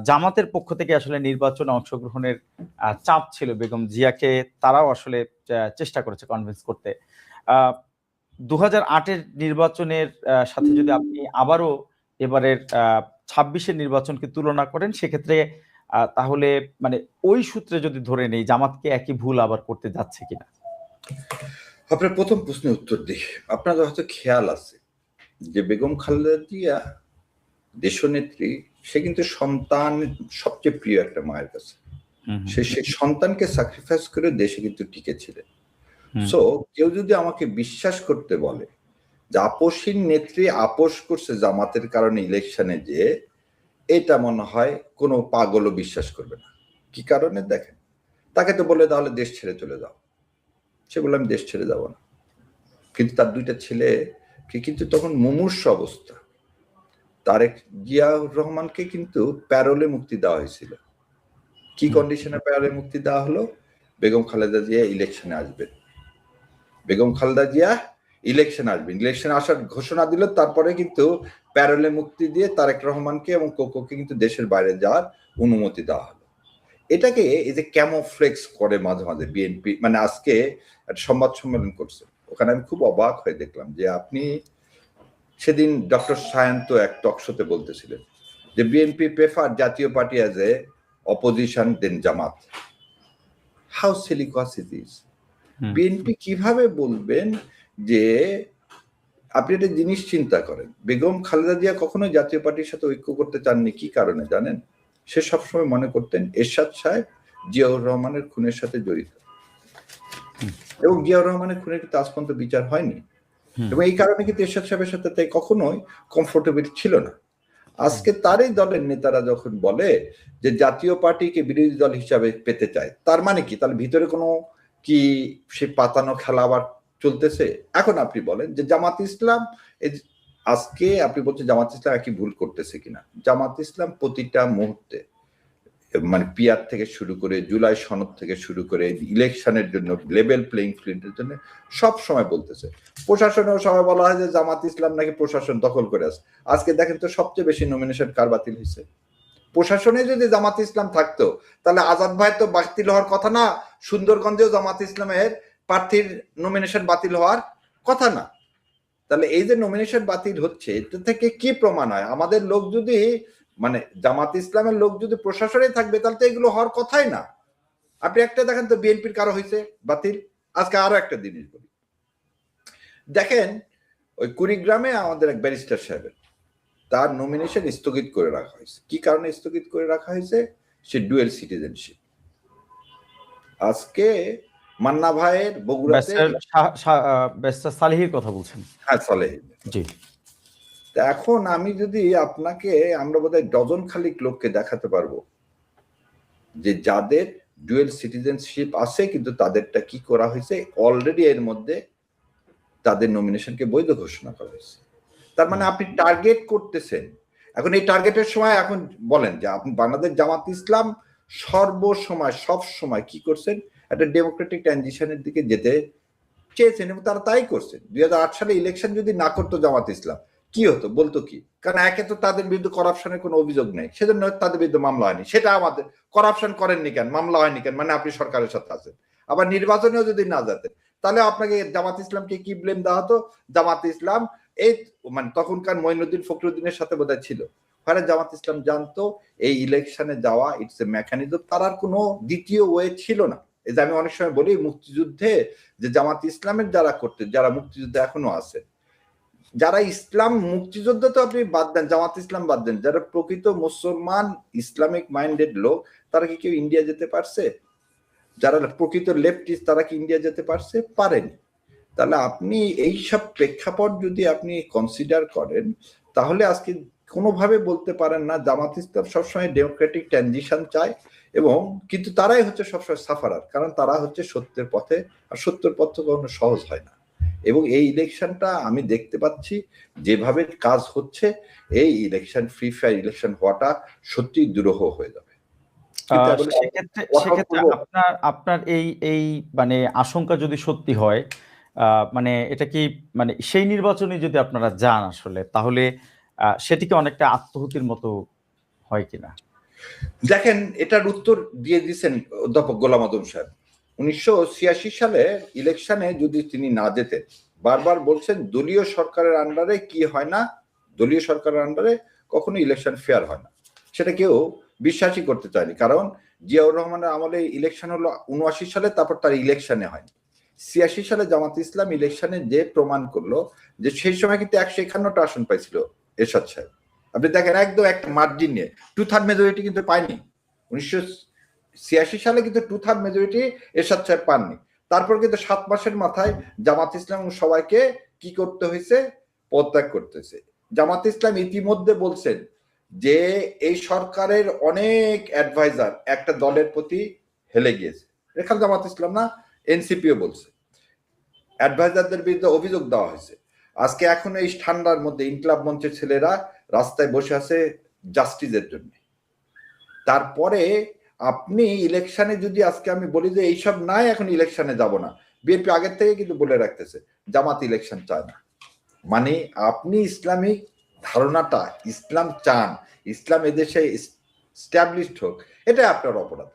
জামাতের পক্ষ থেকে আসলে নির্বাচনে অংশগ্রহণের চাপ ছিল বেগম জিয়াকে, তারাও আসলে চেষ্টা করেছে কনভিন্স করতে। 2008-এর নির্বাচনের সাথে যদি আপনি আবারও এবারের 26-এর নির্বাচনকে তুলনা করেন, সেক্ষেত্রে তাহলে মানে ওই সূত্রে যদি ধরে নেই, জামাতকে একই ভুল আবার করতে যাচ্ছে কিনা? আপনার প্রথম প্রশ্নের উত্তর দিই। আপনাদের হয়তো খেয়াল আছে যে বেগম খালেদা জিয়া দেশনেত্রী, সে কিন্তু সন্তান সবচেয়ে প্রিয় একটা মায়ের কাছে, সে সেই সন্তানকে স্যাক্রিফাইস করে দেশে কিন্তু টিকেছিলেন। সো কেউ যদি আমাকে বিশ্বাস করতে বলে যে আপসহীন নেত্রী আপোষ করছে জামাতের কারণে ইলেকশনে, যে এটা মনে হয় কোনো পাগলও বিশ্বাস করবে না। কি কারণে দেখেন, তাকে তো বলে তাহলে দেশ ছেড়ে চলে যাও, সে বললো আমি দেশ ছেড়ে যাব না। কিন্তু তার দুইটা ছেলে কিন্তু তখন মুমূর্ষ অবস্থা, তারেক জিয়াউর রহমানকে কিন্তু প্যারোলে মুক্তি দেওয়া হয়েছিল। কি কন্ডিশনে প্যারোলে মুক্তি দেওয়া হলো? বেগম খালেদা জিয়া ইলেকশনে আসবেন, বেগম খালেদা জিয়া ইলেকশন আসবেন, ইলেকশন আসার ঘোষণা দিল, তারপরে কিন্তু প্যারোলে মুক্তি দিয়ে তারেক রহমানকে এবং কোকোকে কিন্তু দেশের বাইরে যাওয়ার অনুমতি দেওয়া হলো। এটাকে এই যে ক্যামোফ্লেক্স করে মাঝে মাঝে বিএনপি, মানে আজকে একটা সংবাদ সম্মেলন করছে, ওখানে আমি খুব অবাক হয়ে দেখলাম যে আপনি সেদিন ডক্টর সায়ন্ত এক টক শোতে বলতেছিলেন যে BNP prefer Jatiya Party as a opposition then Jamaat. How silly it is. BNP কিভাবে বলবেন যে, আপনি একটা জিনিস চিন্তা করেন, বেগম খালেদা জিয়া কখনো জাতীয় পার্টির সাথে ঐক্য করতে চাননি। কি কারণে জানেন? সে সবসময় মনে করতেন এরশাদ সাহেব জিয়াউর রহমানের খুনের সাথে জড়িত, এবং জিয়াউর রহমানের খুনের কিন্তু আজ পর্যন্ত বিচার হয়নি, এবং এই কারণে কিন্তু এরশাদ সাহেবের সাথে তাই কখনোই কমফোর্টেবল ছিল না। আজকে তারই দলের নেতারা যখন বলে যে জাতীয় পার্টিকে বিরোধী দল হিসাবে পেতে চায়, তার মানে কি? তাহলে ভিতরে কোনো কি সে পাতানো খেলা আবার চলতেছে? এখন আপনি বলেন যে জামাত ইসলাম আজকে আপনি বলছেন জামাত ইসলাম একই ভুল করতেছে কিনা। জামাত ইসলাম প্রতিটা মুহূর্তে মানে পিয়ার থেকে শুরু করে জুলাই সনদ থেকে শুরু করে ইলেকশনের জন্য লেভেল প্লেইং ফিল্ডের জন্য সব সময় বলতেছে। প্রশাসনেও সবাই বলা হয় যে জামাত ইসলাম নাকি প্রশাসন দখল করে আছে। আজকে দেখেন তো সবচেয়ে বেশি নমিনেশন কার বাতিল হয়েছে? প্রশাসনে যদি জামাত ইসলাম থাকতো তাহলে আজাদ ভাই তো বাতিল হওয়ার কথা না, সুন্দরগঞ্জেও জামাত ইসলামের প্রার্থীর নমিনেশন বাতিল হওয়ার কথা না। তাহলে এই যে নমিনেশন বাতিল হচ্ছে এটা থেকে কি প্রমাণ হয়? আমাদের লোক যদি মানে জামাত ইসলামের লোক যদি প্রশাসনে থাকবে তাহলে তো এগুলো হওয়ার কথাই না। আপনি একটা দেখেন তো বিএনপির কারো হয়েছে বাতিল? আজকে আরো একটা জিনিস বলি, দেখেন ওই কুড়িগ্রামে আমাদের এক ব্যারিস্টার সাহেবের তার নমিনেশন স্থগিত করে রাখা হয়েছে। কি কারণে স্থগিত করে রাখা হয়েছে? সে ডুয়েল সিটিজেনশিপ। আজকে মান্না ভাইয়ের বগুড়াতে সালেহির কথা বলছেন? হ্যাঁ, সালেহ। জি। এখন আমি যদি আপনাকে, আমরা বোধহয় ডজন খালিক লোককে দেখাতে পারবো যে যাদের ডুয়েল সিটিজেনশিপ আছে কিন্তু তাদেরটা কি করা হয়েছে, অলরেডি এর মধ্যে তাদের নমিনেশনকে বৈধ ঘোষণা করা হয়েছে। তার মানে আপনি টার্গেট করতেছেন। এখন এই টার্গেটের সময় এখন বলেন যে আপনি বাংলাদেশ জামাত ইসলাম সর্বসময় সব সময় কি করছেন, একটা ডেমোক্রেটিক ট্রানজিশনের দিকে যেতে চেয়েছেন এবং তারা তাই করছেন। 2008 সালে ইলেকশন যদি না করতো জামাত ইসলাম কি হতো বলতো কি? কারণ একে তো তাদের বিরুদ্ধে করাপশনের কোনো অভিযোগ নেই, সেজন্য তাদের বিরুদ্ধে মামলা হয়নি। সেটা আমাদের করাপশন করেননি কেন, মামলা হয়নি কেন, মানে আপনি সরকারের সাথে আছেন। আবার নির্বাচনেও যদি না যেতেন তাহলে আপনাকে জামাত ইসলামকে কি ব্লেম দেওয়া হতো? জামাত ইসলাম এই মানে তখনকার মঈনুদ্দিন ফখরুদ্দিনের সাথে বোধহয় ছিল, ফলে জামাত ইসলাম জানতো এই ইলেকশনে যাওয়া ইটস এ মেকানিজম, তার আর কোনো দ্বিতীয় ওয়ে ছিল না। এই যে আমি অনেক সময় বলি মুক্তিযুদ্ধে যে জামাত ইসলামের যারা করতে, যারা মুক্তিযুদ্ধে এখনো আছে, যারা ইসলাম মুক্তিযুদ্ধ তো আপনি বাদ দেন, জামাত ইসলাম বাদ দেন, যারা প্রকৃত মুসলমান ইসলামিক মাইন্ডেড লোক তারা কি কেউ ইন্ডিয়া যেতে পারছে? যারা প্রকৃত লেফটিস্ট তারা কি ইন্ডিয়া যেতে পারছে? পারেনি। তাহলে আপনি এইসব প্রেক্ষাপট যদি আপনি কনসিডার করেন তাহলে আজকে কোনোভাবে বলতে পারেন না জামাত ইসলাম সবসময় ডেমোক্রেটিক ট্রানজিশন চায়, এবং কিন্তু তারাই হচ্ছে সবসময় সাফারার, কারণ তারা হচ্ছে সত্যের পথে, আর সত্যের পথ কখনো সহজ হয় না। এবং এই ইলেকশনটা আমি দেখতে পাচ্ছি যেভাবে কাজ হচ্ছে, এই ইলেকশন ফ্রি ফায়ার ইলেকশন হওয়াটা সত্যি দুরূহ হয়ে যাবে। সেক্ষেত্রে আপনার এই মানে আশঙ্কা যদি সত্যি হয়, মানে এটা কি মানে সেই নির্বাচনে যদি আপনারা যান আসলে, তাহলে সেটিকে অনেকটা আত্মহতির মতো হয় কিনা? দেখেন, এটার উত্তর দিয়ে দিচ্ছেন অধ্যাপক গোলাম আজম সাহেব। 1986 সালে ইলেকশনে যদি তিনি না যেতেন, বারবার বলছেন দলীয় সরকারের আন্ডারে কি হয় না, দলীয় সরকারের আন্ডারে কখনো ইলেকশন ফেয়ার হয় না, সেটা কেউ বিশ্বাসই করতে চায়নি। কারণ জিয়াউর রহমানের আমলে ইলেকশন হলো 79 সালে, তারপর তার ইলেকশনে হয়নি। 86 সালে জামাত ইসলাম ইলেকশনে যে প্রমাণ করলো যে সেই সময় কিন্তু 151টা আসন পাইছিল এরশাদ সাহেব। আপনি দেখেন একদম একটা মার্জিন নিয়ে 2/3 মেজরিটি কিন্তু পায়নি। 1986 সালে কিন্তু 2/3 মেজরিটি এরশাদ সাহেব পাননি। তারপর কিন্তু 7 মাসের মাথায় জামাত ইসলাম সবাইকে কি করতে হয়েছে? পদত্যাগ করতেছে। জামাত ইসলাম ইতিমধ্যে বলছেন যে এই সরকারের অনেক অ্যাডভাইজার একটা দলের প্রতি হেলে গিয়েছে। এখানে জামাত ইসলাম না, এনসিপিও বলছে অ্যাডভাইজারদের বিরুদ্ধে অভিযোগ দেওয়া হয়েছে। আজকে এখন এই ঠান্ডার মধ্যে ইনকলাব মঞ্চের ছেলেরা রাস্তায় বসে আছে জাস্টিসের জন্য। তারপরে আপনি ইলেকশনে যদি আজকে আমি বলি যে এইসব নাই, এখন ইলেকশনে যাব না, বিএনপি আগের থেকে কিন্তু বলে রাখতেছে জামাত ইলেকশন চায় না, মানে আপনি ইসলামিক ধারণাটা, ইসলাম চান, ইসলাম এদেশে স্ট্যাবলিশড হোক, এটাই আপনার অপরাধ,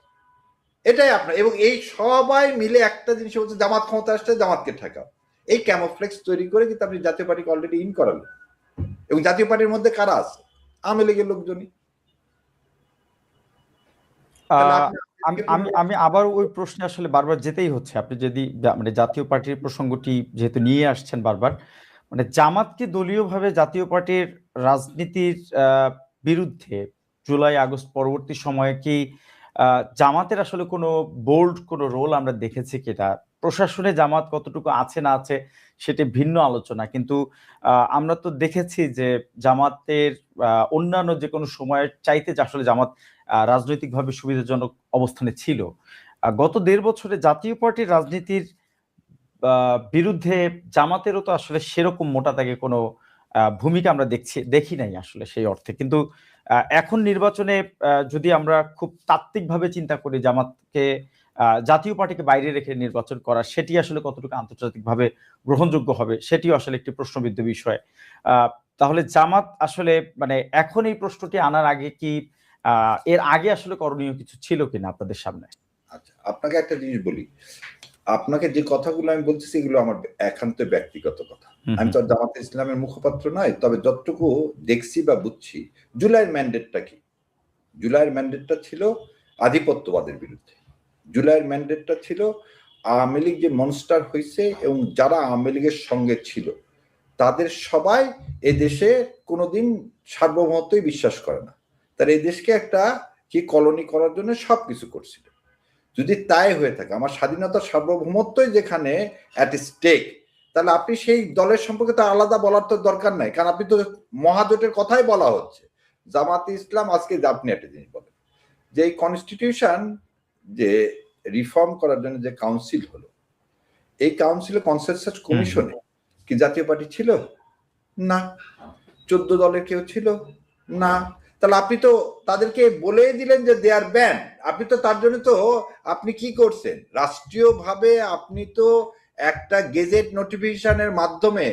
এটাই আপনার। এবং এই সবাই মিলে একটা জিনিস বলছে জামাত ক্ষমতা আসছে, জামাতকে ঠেকাও, এই ক্যামোফ্লেক্স তৈরি করে কিন্তু আপনি জাতীয় পার্টিকে অলরেডি ইন করালেন। এবং জাতীয় পার্টির মধ্যে কারা আছে? আওয়ামী লীগের লোকজনই। আমি আবার ওই প্রশ্নে আসলে বারবার যেতেই হচ্ছে। আপনি যদি মানে জাতীয় পার্টির প্রসঙ্গটি যেহেতু নিয়ে আসছেন বারবার, মানে জামাতকে দলীয়ভাবে জাতীয় পার্টির রাজনীতির বিরুদ্ধে জুলাই আগস্ট পরবর্তী সময়ে কি জামাতের আসলে কোনো বোল্ড কোনো রোল আমরা দেখেছি কিনা? প্রশাসনে জামাত কতটুকু আছে না আছে সেটি ভিন্ন আলোচনা, কিন্তু আমরা তো দেখেছি যে জামাতের অন্যান্য যে কোনো সময়ের চাইতে যে আসলে জামাত রাজনৈতিকভাবে সুবিধাজনক অবস্থানে ছিল। গত ১.৫ বছরে জাতীয় পার্টির রাজনীতির বিরুদ্ধে জামাতেরও তো আসলে সেরকম মোটা দাগে কোনো ভূমিকা আমরা দেখি নাই আসলে সেই অর্থে। কিন্তু এখন নির্বাচনে যদি আমরা খুব তাত্ত্বিকভাবে চিন্তা করি জামাতকে জাতীয় পার্টিকে বাইরে রেখে নির্বাচন করা, সেটি আসলে কতটুকু আন্তর্জাতিকভাবে গ্রহণযোগ্য হবে সেটিও আসলে একটি প্রশ্নবিদ্ধ বিষয়। তাহলে জামাত আসলে মানে এখন এই প্রশ্নটি আনার আগে কি এর আগে আসলে করণীয় কিছু ছিল কিনা আপনাদের সামনে? আচ্ছা, আপনাকে একটা জিনিস বলি, আপনাকে যে কথাগুলো আমি বলতেছি এগুলো আমার একান্ত ব্যক্তিগত কথা। আমি তো জামাতে ইসলামের মুখপাত্র নয়, তবে যতটুকু দেখছি বা বুঝছি, জুলাইয়ের ম্যান্ডেটটা কি? জুলাইয়ের ম্যান্ডেটটা ছিল আধিপত্যবাদের বিরুদ্ধে। জুলাইয়ের ম্যান্ডেটটা ছিল আওয়ামী লীগ যে মনস্টার হয়েছে এবং যারা আওয়ামী লীগের সঙ্গে ছিল তাদের সবাই এদেশে কোনোদিন সার্বভৌমত্বই বিশ্বাস করে না, তারা এই দেশকে একটা কি কলোনি করার জন্য সবকিছু করছিল। যদি তাই হয়ে থাকে, আমার স্বাধীনতার সার্বভৌমত্বই যেখানে অ্যাট স্টেক, তাহলে আপনি সেই দলের সম্পর্কে তো আলাদা বলার তো দরকার নাই, কারণ আপনি তো মহাজোটের কথাই বলা হচ্ছে। জামাতে ইসলাম আজকে আপনি একটা জিনিস বলেন যে এই কনস্টিটিউশন যে রিফর্ম করার জন্য যে কাউন্সিল হলো, এই কাউন্সিলে কনসেনসাস কমিশনে কি জাতীয় পার্টি ছিল? না। 14 দলের কেউ ছিল না। তাহলে আপনি তো তাদেরকে বলে দিলেন যে দে আর ব্যান। আপনি তো তার জন্য তো আপনি কি করছেন, রাষ্ট্রীয়ভাবে আপনি তো একটা গেজেট নোটিফিকেশনের মাধ্যমে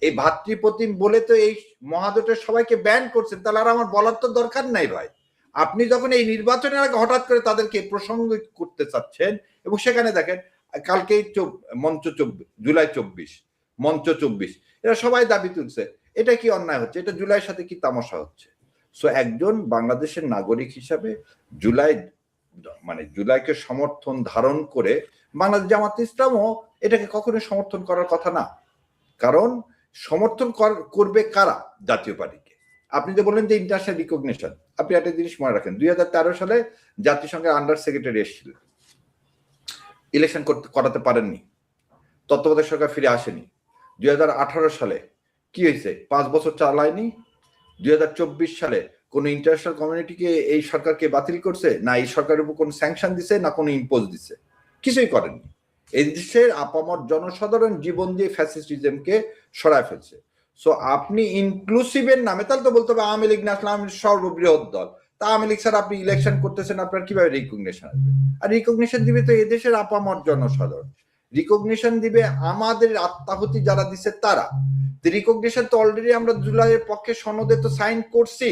এই ভাতৃপ্রতিম বলে তো এই মহাজোটের সবাইকে ব্যান করছেন। তাহলে আর আমার বলার তো দরকার নাই ভাই। আপনি যখন এই নির্বাচনের আগে হঠাৎ করে তাদেরকে প্রসঙ্গ করতে চাচ্ছেন, এবং সেখানে দেখেন কালকেই মঞ্চ 24 জুলাই 24 মঞ্চ 24 এরা সবাই দাবি তুলছে। এটা কি অন্যায় হচ্ছে? এটা জুলাইয়ের সাথে কি তামাশা হচ্ছে? সো একজন বাংলাদেশের নাগরিক হিসাবে জুলাইকে সমর্থন ধারণ করে বাংলাদেশ জামাত ইসলামও এটাকে কখনোই সমর্থন করার কথা না। কারণ সমর্থন করবে কারা? জাতীয় পার্টিকে। আপনি যে বললেন যে ইন্টারন্যাশনাল রিকগনিশন, আপনি একটা জিনিস মনে রাখেন, 2013 সালে জাতিসংঘের আন্ডার সেক্রেটারি এসেছিলেন, ইলেকশন করাতে পারেননি, তত্ত্বাবধায়ক সরকার ফিরে আসেনি। 2018 সালে কি হয়েছে? 5 বছর চালায়নি। 2024 সালে কোন ইন্টারন্যাশনাল কমিউনিটিকে এই সরকারকে বাতিল করছে না, এই সরকারের উপর কোন স্যাংশন দিছে না কোন ইম্পোজ দিছে? কিছুই করেননি। এই দেশের আপামর জনসাধারণ জীবন দিয়ে ফ্যাসিস্টিজমকে সরায় ফেলছে। সো আপনি ইনক্লুসিভের নামে, তাহলে তো বলতে হবে আওয়ামী লীগ না আসলে আওয়ামী লীগ সর্ববৃহৎ দল, তা আওয়ামী লীগ স্যার আপনি ইলেকশন করতেছেন, আপনার কিভাবে রিকগনিশন আসবে? আর রিকগনিশন দিবে তো এদেশের আপামর জনসাধারণ, রিকগনিশন দিবে আমাদের আত্মাহুতি যারা দিছে তারা। রিকগনিশন তো অলরেডি আমরা জুলাইয়ের পক্ষে সনদে তো সাইন করছি।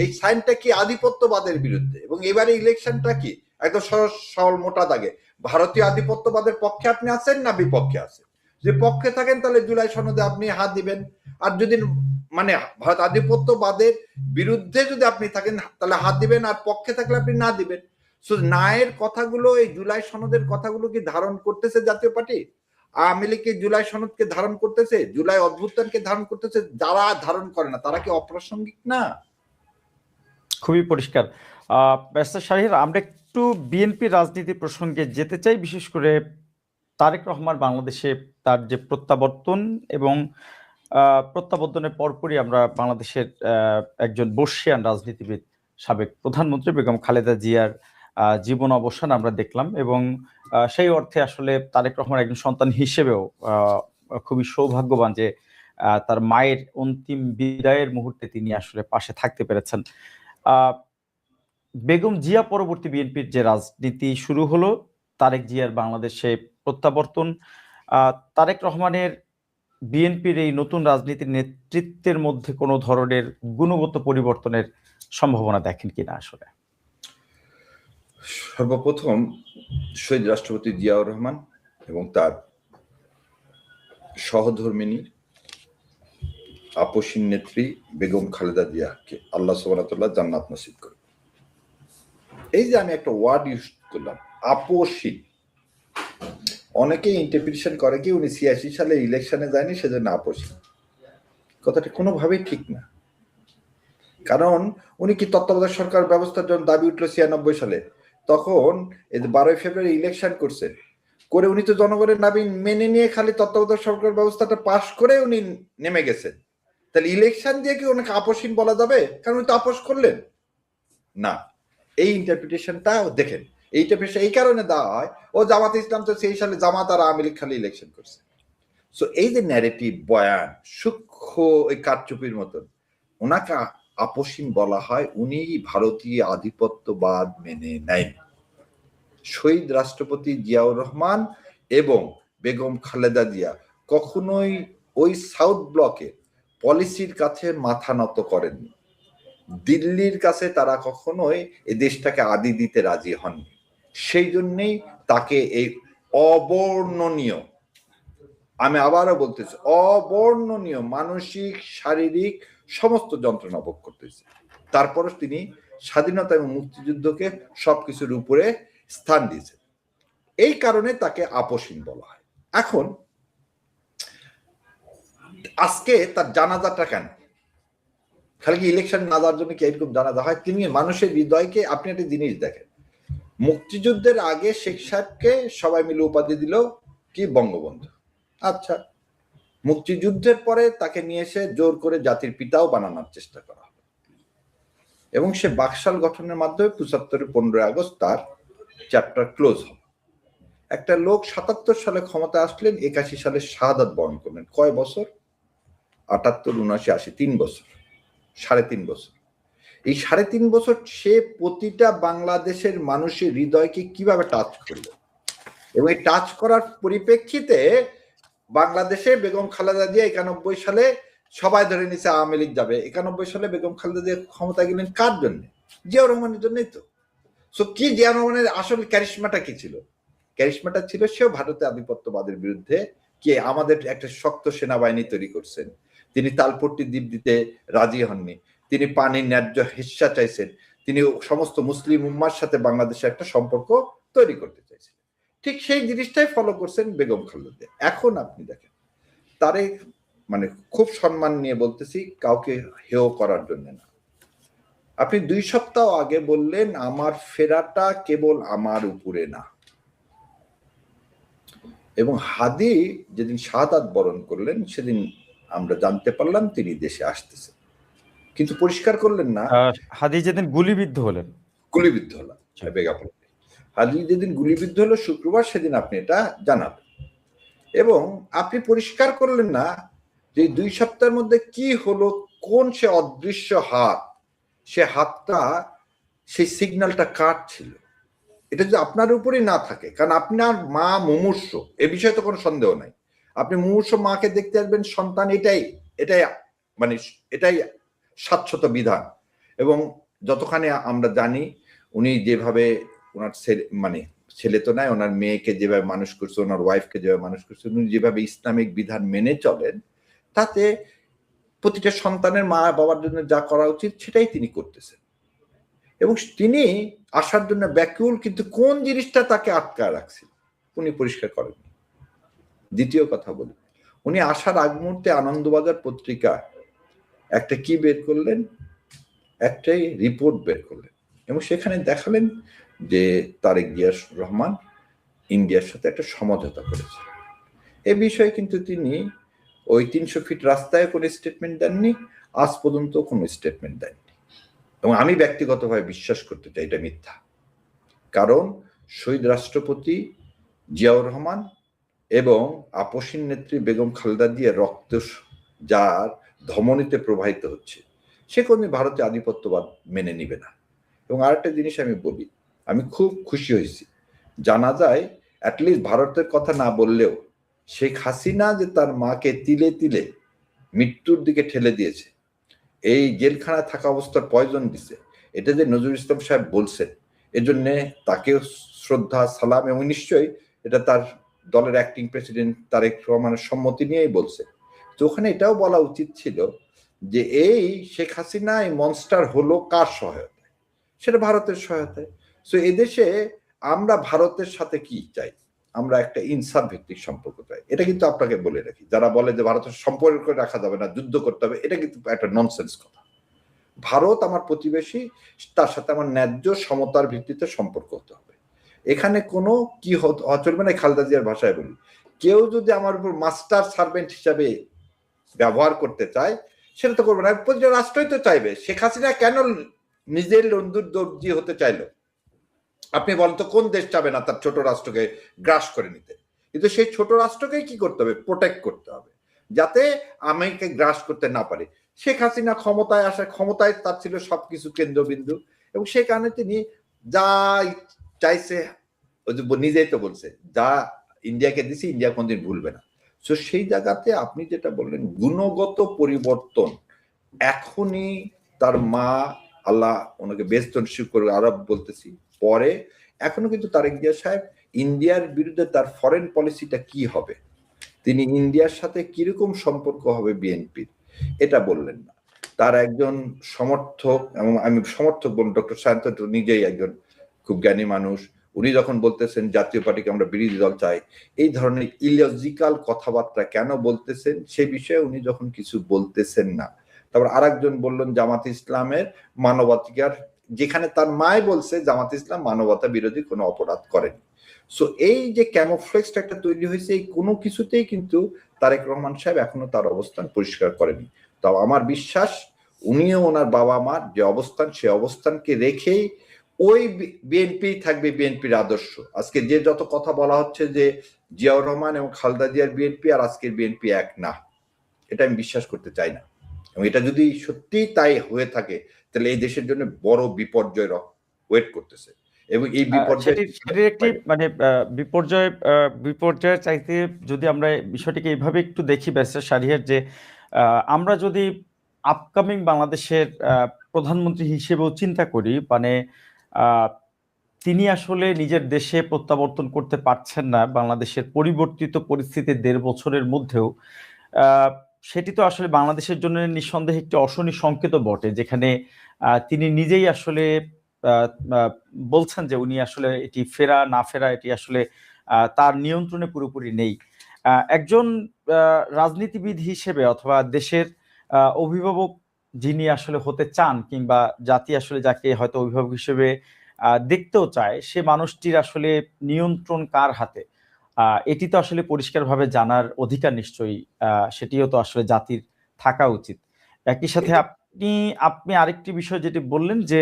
এই সাইনটা কি আধিপত্যবাদের বিরুদ্ধে, এবং এবারে ইলেকশনটা কি একদম সরল মোটা দাগে ভারতীয় আধিপত্যবাদের পক্ষে আপনি আছেন না বিপক্ষে আছেন? যে পক্ষে থাকেন তাহলে জুলাই সনদে আপনি হাত দিবেন, আর যদি মানে ভারত আধিপত্যবাদের বিরুদ্ধে যদি আপনি থাকেন তাহলে হাত দিবেন, আর পক্ষে থাকলে আপনি না দিবেন। সো নায়ের কথাগুলো, এই জুলাই সনদের কথাগুলো কি ধারণ করতেছে জাতীয় পার্টি? আওয়ামী লীগ জুলাই সনদকে ধারণ করতেছে? জুলাই অভ্যুত্থানকে ধারণ করতেছে? যারা ধারণ করে না তারা কি অপ্রাসঙ্গিক না? খুবই পরিষ্কার। ব্যারিস্টার শাহীর, আমরা একটু বিএনপি রাজনীতি প্রসঙ্গে যেতে চাই, বিশেষ করে তারেক রহমান বাংলাদেশে তার যে প্রত্যাবর্তন এবং প্রত্যাবর্তনের পরপরই আমরা বাংলাদেশের একজন বর্ষিয়ান রাজনীতিবিদ, সাবেক প্রধানমন্ত্রী বেগম খালেদা জিয়ার জীবন অবসান আমরা দেখলাম, এবং সেই অর্থে আসলে তারেক রহমান একজন সন্তান হিসেবেও খুবই সৌভাগ্যবান যে তার মায়ের অন্তিম বিদায়ের মুহূর্তে তিনি আসলে পাশে থাকতে পেরেছেন। বেগম জিয়া পরবর্তী বিএনপির যে রাজনীতি শুরু হলো, তারেক জিয়ার বাংলাদেশে প্রত্যাবর্তন, তারেক রহমানের বিএনপির এই নতুন রাজনীতির নেতৃত্বের মধ্যে কোনো ধরনের গুণগত পরিবর্তনের সম্ভাবনা দেখেন কিনা? আসলে সর্বপ্রথম শহীদ রাষ্ট্রপতি জিয়াউর রহমান এবং তার সহধর্মিনী আপসীন নেত্রী বেগম খালেদা জিয়াকে আল্লাহ সুবহানাহু ওয়া তাআলা জান্নাত নসিব করুন। এই যে আমি একটা ওয়ার্ড ইউজ করলাম, আপসীন, অনেকেই ইন্টারপ্রিটেশন করে কি উনি 86 সালে ইলেকশনে যায়নি সেজন্য আপসীন। কথাটা কোনোভাবেই ঠিক না। কারণ উনি কি তত্ত্বাবধায়ক সরকার ব্যবস্থার জন্য দাবি উঠলো 96 সালে, তখন এই 12 ফেব্রুয়ারি ইলেকশন করছেন, করে উনি তো জনগণের দাবি মেনে নিয়ে খালি তত্ত্বাবধায়ক সরকার ব্যবস্থাটা পাশ করে উনি নেমে গেছেন। তাহলে ইলেকশন দিয়ে কি ওনাকে আপসীন বলা যাবে? কারণ উনি তো আপোষ করলেন না। এই ইন্টারপ্রিটেশনটা দেখেন, এইটা পেশা এই কারণে দেওয়া হয়, ও জামাত ইসলাম তো সেই সালে জামাত আর আওয়ামী লীগ খালি ইলেকশন করছে। সো এই যে ন্যারেটিভ বয়ান সূক্ষ্ম ওই কারচুপির মতন, ওনাকে আপসীন বলা হয়। উনি ভারতীয় আধিপত্যবাদ মেনে নেন। শহীদ রাষ্ট্রপতি জিয়াউর রহমান এবং বেগম খালেদা জিয়া কখনোই ওই সাউথ ব্লকের পলিসির কাছে মাথা নত করেননি। দিল্লির কাছে তারা কখনোই এই দেশটাকে আদি দিতে রাজি হননি। সেই জন্যেই তাকে এই অবর্ণনীয়, আমি আবারও বলতেছি, অবর্ণনীয় মানসিক শারীরিক সমস্ত যন্ত্রণা ভোগ করতেছে। তারপর তিনি স্বাধীনতা এবং মুক্তিযুদ্ধকে সবকিছুর উপরে স্থান দিয়েছেন। এই কারণে তাকে আপসীন বলা হয়। এখন আজকে তার জানাজাটা কেন? খালি কি ইলেকশন না দেওয়ার জন্য কি এরকম জানাজা হয়? তিনি মানুষের হৃদয়কে, আপনি একটা জিনিস দেখেন, মুক্তিযুদ্ধের আগে শেখ সাহেবকে সবাই মিলে উপাধি দিল কি বঙ্গবন্ধু। আচ্ছা, মুক্তিযুদ্ধের পরে তাকে নিয়ে এসে জোর করে জাতির পিতাও বানানোর চেষ্টা করা হবে এবং সে বাকশাল গঠনের মাধ্যমে ৭৫ 15 আগস্ট তার চ্যাপ্টার ক্লোজ হবে। একটা লোক ৭৭ সালে ক্ষমতা আসলেন, ৮১ সালে শাহাদাত বরণ করলেন। কয় বছর? ৭৮, ৭৯, ৮০, ৩ বছর, ৩.৫ বছর। এই ৩.৫ বছর সে প্রতিটা বাংলাদেশের মানুষের হৃদয়কে কিভাবে টাচ করলো, এবং এই টাচ করার পরিপ্রেক্ষিতে বাংলাদেশে বেগম খালেদা জিয়া ৯১ সালে সবাই ধরে নিছে আওয়ামী লীগ যাবে। ৯১ সালে বেগম খালেদা জিয়া ক্ষমতা গেলেন কার জন্য? জিয়াউর রহমানের জন্যই তো। সো কি জিয়াউর রহমানের আসল ক্যারিশমাটা কি ছিল? ক্যারিশমাটা ছিল সেও ভারতের আধিপত্যবাদের বিরুদ্ধে কি আমাদের একটা শক্ত সেনাবাহিনী তৈরি করছেন। তিনি তালপট্টি দ্বীপ দিতে রাজি হননি। তিনি পানির ন্যায্য হিস্সা চাইছেন। তিনি সমস্ত মুসলিম উম্মার সাথে বাংলাদেশের একটা সম্পর্ক তৈরি করতে চাইছেন। ঠিক সেই জিনিসটাই ফলো করছেন বেগম খালেদা। এখন আপনি দেখেন, তারে মানে খুব সম্মান নিয়ে বলতেছি, কাউকে হেয় করার জন্য না। আপনি 2 সপ্তাহ আগে বললেন আমার ফেরাটা কেবল আমার উপরে না, এবং হাদি যেদিন শাহাদাত বরণ করলেন সেদিন আমরা জানতে পারলাম তিনি দেশে আসতেছেন, কিন্তু পরিষ্কার করলেন না। হাদি যেদিন গুলিবিদ্ধ হলেন, গুলিবিদ্ধ হলাম হাদি যেদিন গুলিবিদ্ধ হলো শুক্রবার, সেদিন আপনি এটা জানালেন এবং আপনি পরিষ্কার করলেন না যে 2 সপ্তাহের মধ্যে কি হলো, কোন সে অদৃশ্য হাত, সে হাতটা, সেই সিগন্যালটা কার ছিল। এটা যদি আপনার উপরেই না থাকে, কারণ আপনার মা মুমূর্ষু, এ বিষয়ে তো কোনো সন্দেহ নাই। আপনি মুমূর্ষু মাকে দেখতে আসবেন, সন্তান, এটাই এটাই মানে এটাই শাশ্বত বিধান। এবং যতখানি আমরা জানি উনি যেভাবে ওনার ছেলে তো নাই, ওনার মেয়েকে যেভাবে মানুষ করছে, ওনার ওয়াইফকে যেভাবে মানুষ করছে, উনি যেভাবে ইসলামিক বিধান মেনে চলেন, তাতে প্রতিটা সন্তানের মা বাবার জন্য যা করা উচিত সেটাই তিনি করতেছেন। এবং তিনি আসার জন্য ব্যাকুল, কিন্তু কোন জিনিসটা তাকে আটকায় রাখছে উনি পরিষ্কার করেননি। দ্বিতীয় কথা বলি, উনি আসার আগ মুহূর্তে আনন্দবাজার পত্রিকা একটা কি বের করলেন, একটাই রিপোর্ট বের করলেন এবং সেখানে দেখালেন যে তারেক জিয়া রহমান ইন্ডিয়ার সাথে একটা সমঝোতা করেছে। এ বিষয়ে কিন্তু তিনি ওই ৩০০ ফিট রাস্তায় কোনো স্টেটমেন্ট দেননি, আজ পর্যন্ত কোনো স্টেটমেন্ট দেননি। এবং আমি ব্যক্তিগতভাবে বিশ্বাস করতে চাই এটা মিথ্যা, কারণ শহীদ রাষ্ট্রপতি জিয়াউর রহমান এবং আপসীন নেত্রী বেগম খালেদা জিয়ার রক্ত যার ধমনীতে প্রবাহিত হচ্ছে, সে কোন ভারতীয় আধিপত্যবাদ মেনে নিবে না। এবং আরেকটা জিনিস আমি বলি, আমি খুব খুশি হয়েছি, জানা যায় অ্যাটলিস্ট ভারতের কথা না বললেও শেখ হাসিনা যে তার মাকে তিলে তিলে মৃত্যুর দিকে ঠেলে দিয়েছে, এই জেলখানায় থাকা অবস্থার পয়জন দিছে, এটা যে নজরুল ইসলাম সাহেব বলছেন, এজন্যে তাকেও শ্রদ্ধা, সালাম, এবং নিশ্চয়ই এটা তার দলের অ্যাক্টিং প্রেসিডেন্ট তারেক রহমানের সম্মতি নিয়েই বলছে। তো ওখানে এটাও বলা উচিত ছিল যে এই শেখ হাসিনা এই মনস্টার হলো কার সহায়তায়? সেটা ভারতের সহায়তায়। সো এদেশে আমরা ভারতের সাথে কি চাই? আমরা একটা ইনসাফ ভিত্তিক সম্পর্ক চাই। এটা কিন্তু আপনাকে বলে রাখি, যারা বলে যে ভারতের সম্পর্ক রাখা যাবে না, যুদ্ধ করতে হবে, এটা কিন্তু একটা ননসেন্স কথা। ভারত আমার প্রতিবেশী, তার সাথে আমার ন্যায্য সমতার ভিত্তিতে সম্পর্ক হতে হবে। এখানে কোনো কি চলবে না, খালেদা জিয়ার ভাষায় বলি, কেউ যদি আমার উপর মাস্টার সার্ভেন্ট হিসাবে ব্যবহার করতে চায় সেটা তো করবে না। প্রতিটা রাষ্ট্রই তো চাইবে। শেখ হাসিনা কেন নিজের লন্দুর দর্জি হতে চাইলো? আপনি বলেন তো কোন দেশ চাবে না তার ছোট রাষ্ট্রকে গ্রাস করে নিতে? কিন্তু সেই ছোট রাষ্ট্রকেই কি করতে হবে? প্রোটেক্ট করতে হবে, যাতে আমেরিকা গ্রাস করতে না পারে। শেখ হাসিনা ক্ষমতায় আসে, ক্ষমতায় তার ছিল সবকিছু কেন্দ্রবিন্দু, এবং সেই কারণে তিনি যা চাইছে, ওই যে নিজেই তো বলছে, যা ইন্ডিয়াকে দিছি ইন্ডিয়া কোনদিন ভুলবে না। তো সেই জায়গাতে আপনি যেটা বললেন গুণগত পরিবর্তন, এখনই তার মা, আল্লাহ ওনাকে বেস্ট নসিব করে, আরব বলতেছি পরে, এখনো কিন্তু তারেক জিয়া সাহেব ইন্ডিয়ার বিরুদ্ধে তার ফরেন পলিসিটা কি হবে, তিনি ইন্ডিয়ার সাথে কিরকম সম্পর্ক হবে বিএনপির, এটা বললেন না। তার একজন সমর্থক, এবং আমি সমর্থক বলুন, ডক্টর সায়ন্ত নিজেই একজন খুব জ্ঞানী মানুষ, উনি যখন বলতেছেন জাতীয় পার্টিকে আমরা বিরোধী দল চাই, এই ধরনের ইলজিক্যাল কথাবার্তা কেন বলতেছেন সে বিষয়ে উনি যখন কিছু বলতেছেন না। তারপর আরেকজন বললেন জামাত ইসলামের মানবাধিকার, যেখানে তার মায় বলছে জামাত ইসলাম মানবতা বিরোধী কোনো অপরাধ করেনি। সো এই যে ক্যামোফ্লেক্সটা একটা তৈরি হয়েছে, এই কোনো কিছুতেই কিন্তু তারেক রহমান সাহেব এখনো তার অবস্থান পরিষ্কার করেনি। তো আমার বিশ্বাস উনিও ওনার বাবা মার যে অবস্থান, সে অবস্থানকে রেখেই ওই বিএনপি থাকবে, বিএনপির আদর্শ। আজকে যে যত কথা বলা হচ্ছে যে জিয়াউর রহমান এবং খালেদা জিয়ার বিএনপি আর আজকের বিএনপি এক না, এটা আমি বিশ্বাস করতে চাই না। এবং এটা যদি সত্যি তাই হয়ে থাকে, তাহলে এই দেশের জন্য বড় বিপর্যয় ওয়েট করতেছে, এবং এই বিপর্যয় সেটির একটি মানে বিপর্যয়ের চাইতে যদি আমরা বিষয়টিকে এইভাবে একটু দেখি ব্যারিস্টার শাহরিয়ার, যে আমরা যদি আপকামিং বাংলাদেশের প্রধানমন্ত্রী হিসেবেও চিন্তা করি, মানে তিনি আসলে নিজের দেশে প্রত্যাবর্তন করতে পারছেন না বাংলাদেশের পরিবর্তিত পরিস্থিতি 1.5 বছরের মধ্যেও, সেটি তো আসলে বাংলাদেশের জন্য নিঃসন্দেহে একটি অশনি সংকেত বটে, যেখানে তিনি নিজেই আসলে বলছেন যে উনি আসলে এটি ফেরা না ফেরা এটি আসলে তার নিয়ন্ত্রণে পুরোপুরি নেই। একজন রাজনীতিবিদ হিসেবে অথবা দেশের অভিভাবক যিনি আসলে হতে চান, কিংবা জাতি আসলে যাকে হয়তো অভিভাবক হিসেবে দেখতেও চায়, সে মানুষটির আসলে নিয়ন্ত্রণ কার হাতে, এটি তো আসলে পরিষ্কারভাবে জানার অধিকার নিশ্চয়ই সেটিও তো আসলে জাতির থাকা উচিত। একই সাথে আপনি আরেকটি বিষয় যেটি বললেন যে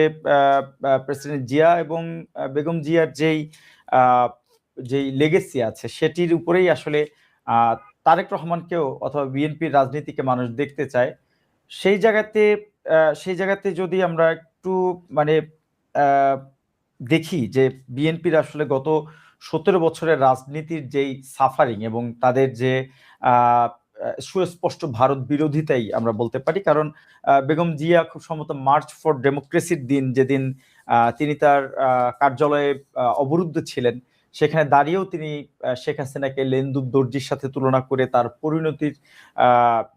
প্রেসিডেন্ট জিয়া এবং বেগম জিয়ার যেই লেগেসি আছে সেটির উপরেই আসলে তারেক রহমানকেও অথবা বিএনপির রাজনীতিকে মানুষ দেখতে চায়। সেই জায়গাতে যদি আমরা একটু মানে দেখি যে বিএনপির আসলে গত 17 বছরের রাজনীতির যেই সাফারিং এবং তাদের যে সুস্পষ্ট ভারত বিরোধিতাই আমরা বলতে পারি, কারণ বেগম জিয়া খুব সম্ভবত মার্চ ফর ডেমোক্রেসির দিন, যেদিন তিনি তার কার্যালয়ে অবরুদ্ধ ছিলেন, সেখানে দাঁড়িয়েও তিনি শেখ হাসিনাকে লেন্দুব দর্জির সাথে তুলনা করে তার পরিণতির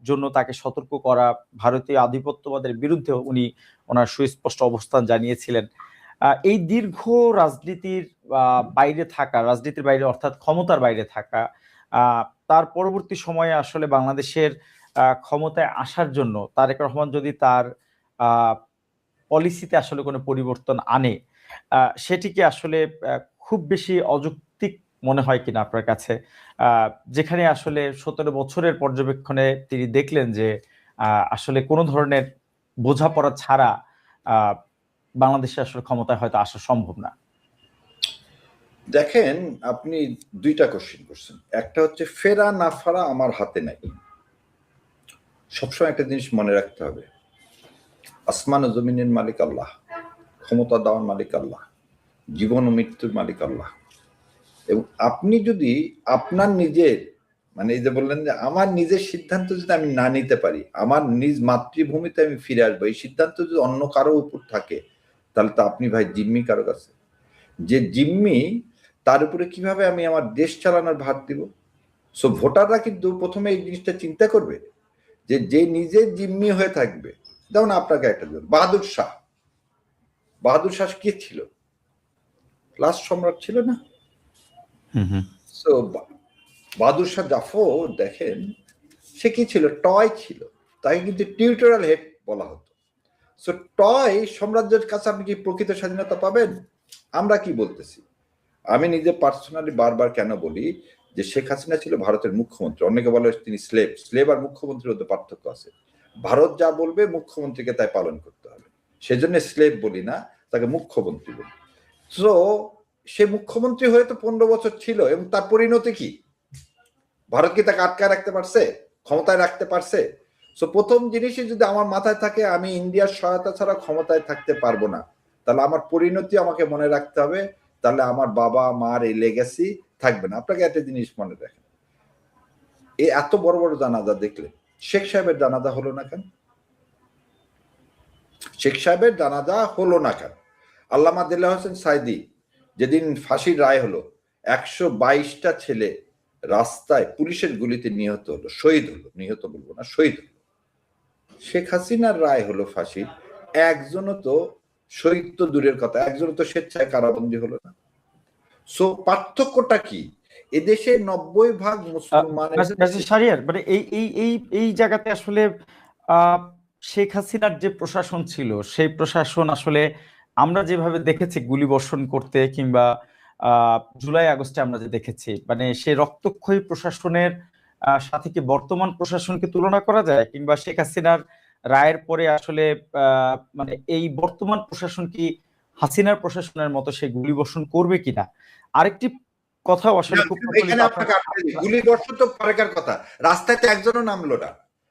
জন্য তাকে সতর্ক করা, ভারতীয় আধিপত্যবাদের বিরুদ্ধে উনি ওনার সুস্পষ্ট অবস্থান জানিয়েছিলেন। এই দীর্ঘ রাজনীতির রাজনীতির বাইরে অর্থাৎ ক্ষমতার বাইরে থাকা, তার পরবর্তী সময়ে আসলে বাংলাদেশের ক্ষমতায় আসার জন্য তারেক রহমান যদি তার পলিসিতে আসলে কোনো পরিবর্তন আনে, সেটিকে আসলে খুব বেশি অযৌক্তিক মনে হয় কিনা আপনার কাছে, যেখানে আসলে 17 বছরের পর্যবেক্ষণে তিনি দেখলেন যে আসলে কোনো ধরনের বোঝাপড়া ছাড়া বাংলাদেশে আসলে ক্ষমতায় হয়তো আসা সম্ভব না? দেখেন, আপনি দুইটা কোশ্চেন করছেন। একটা হচ্ছে ফেরা না ফেরা আমার হাতে নাই। সবসময় একটা জিনিস মনে রাখতে হবে, আসমান ও জমিনের মালিক আল্লাহ, ক্ষমতা দেওয়ার মালিক আল্লাহ, জীবন ও মৃত্যুর মালিক আল্লাহ। এবং আপনি যদি আপনার নিজের, মানে এই যে বললেন যে আমার নিজের সিদ্ধান্ত যদি আমি না নিতে পারি, আমার নিজ মাতৃভূমিতে আমি ফিরে আসবো, এই সিদ্ধান্ত যদি অন্য কারো উপর থাকে, তাহলে তো আপনি ভাই জিম্মি কারো কাছে। যে জিম্মি, তার উপরে কিভাবে আমি আমার দেশ চালানোর ভার দিব? সো ভোটাররা কিন্তু প্রথমে এই জিনিসটা চিন্তা করবে যে যে নিজের জিম্মি হয়ে থাকবে। যেমন আপনাকে একটা দিন, বাহাদুর শাহ কে ছিল? লাস্ট সম্রাট ছিল না? সো বাহাদুর শাহ জাফর, দেখেন সে কি ছিল? টয় ছিল। তাকে কিন্তু টিউটোরিয়াল হেড বলা হতো। সো টয় সাম্রাজ্যের কাছে আপনি কি প্রকৃত স্বাধীনতা পাবেন? আমরা কি বলতেছি, আমি নিজে পার্সোনালি বারবার কেন বলি যে শেখ হাসিনা ছিল ভারতের মুখ্যমন্ত্রী, অনেকে বলে তিনি স্লেভ আর মুখ্যমন্ত্রীর মধ্যে পার্থক্য আছে। ভারত যা বলবে মুখ্যমন্ত্রীকে তাই পালন করতে হবে, সেজন্য স্লেভ বলি না, তাকে মুখ্যমন্ত্রী বলি। সো সে মুখ্যমন্ত্রী হয়ে তো 15 বছর ছিল, এবং তার পরিণতি কি? ভারত কি তাকে আটকায় রাখতে পারছে, ক্ষমতায় রাখতে পারছে? সো প্রথম জিনিসই যদি আমার মাথায় থাকে আমি ইন্ডিয়ার সহায়তা ছাড়া ক্ষমতায় থাকতে পারবো না, তাহলে আমার পরিণতি আমাকে মনে রাখতে হবে, তাহলে আমার বাবা মার এই লেগাসি থাকবে না। আপনাকে একটা জিনিস মনে রাখেন, এই এত বড় বড় জানাজা দেখলে শেখ সাহেবের জানাজা হলো না কেন? শেখ সাহেবের জানাজা হলো না কেন? আল্লামা দিল্লাহ হোসেন সাইদি যেদিন ফাঁসির রায় হলো, 122টা ছেলে রাস্তায় পুলিশের গুলিতে নিহত হলো, শহীদ হলো, নিহত বলবো না, শহীদ হলো। শেখ হাসিনার রায় হলো ফাঁসির, একজনও তো শহীদ তো দূরের কথা, একজনও তো স্বেচ্ছায় কারাবন্দী হলো না। সো পার্থক্যটা কি? এদেশে 90% মুসলমানের শাহরিয়ার, মানে এই জায়গাতে আসলে শেখ হাসিনার যে প্রশাসন ছিল, সেই প্রশাসন আসলে আমরা যেভাবে দেখেছি গুলি বর্ষণ করতে, কিংবা জুলাই আগস্টে আমরা যে দেখেছি, মানে সে রক্তক্ষয়ী প্রশাসনের সাথে কি বর্তমান প্রশাসনকে তুলনা করা যায়? কিংবা শেখ হাসিনার রায়ের পরে আসলে মানে এই বর্তমান প্রশাসন কি হাসিনার প্রশাসনের মতো সে গুলি বর্ষণ করবে কিনা? আরেকটি কথাও আসলে খুব এখানে আপনাকে গুলি বর্ষণ তো পরেকার কথা, রাস্তায় তো একজনও নামলো না।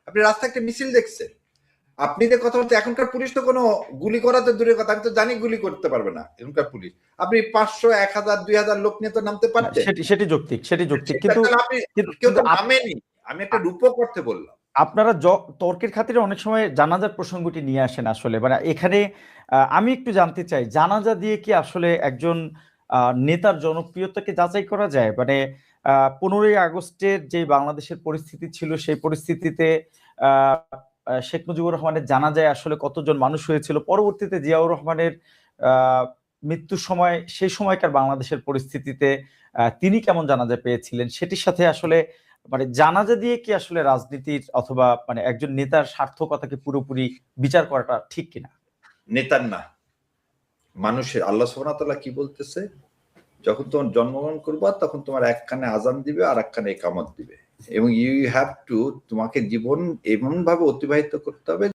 আপনি রাস্তায় একটা মিছিল দেখছেন, আপনি যে কথা বলতে, এখনকার পুলিশ তো কোনো গুলি করা তো দূরের কথা, আমি তো জানি গুলি করতে পারবে না এখনকার পুলিশ। আপনি 500, 1000, 2000 লোক নিয়ে তো নামতে পারতেন। সেটি যৌক্তিক, কিন্তু আপনি কেউ তো নামেনি, আমি একটা রূপক করতে বললাম। আপনারা তর্কের খাতিরে অনেক সময় জানাজার প্রসঙ্গটি নিয়ে আসেন আসলে, মানে এখানে আমি একটু জানতে চাই, জানাজা দিয়ে কি আসলে একজন নেতার জনপ্রিয়তাকে যাচাই করা যায়? মানে 15ই আগস্টের যে বাংলাদেশের পরিস্থিতি ছিল, সেই পরিস্থিতিতে শেখ মুজিবুর রহমানের জানাজায় আসলে কতজন মানুষ হয়েছিল, পরবর্তীতে জিয়াউর রহমানের মৃত্যুর সময়, সেই সময়কার বাংলাদেশের পরিস্থিতিতে তিনি কেমন জানাজা পেয়েছিলেন, সেটির সাথে আসলে মানে জানাজা দিয়ে কি আসলে রাজনীতির অথবা মানে একজন নেতার সার্থকতাকে পুরোপুরি বিচার করাটা ঠিক কিনা? নেতার না, মানুষের। আল্লাহ সুবহানাহু ওয়া তাআলা কি বলতেছে? যখন তোমার জন্মগ্রহণ করবা তখন তোমার এক কানে আজান দিবে আর এক কানে ইকামত দিবে, এবং ইউ হ্যাভ টু, তোমাকে জীবন এমন ভাবে অতিবাহিত করতে হবে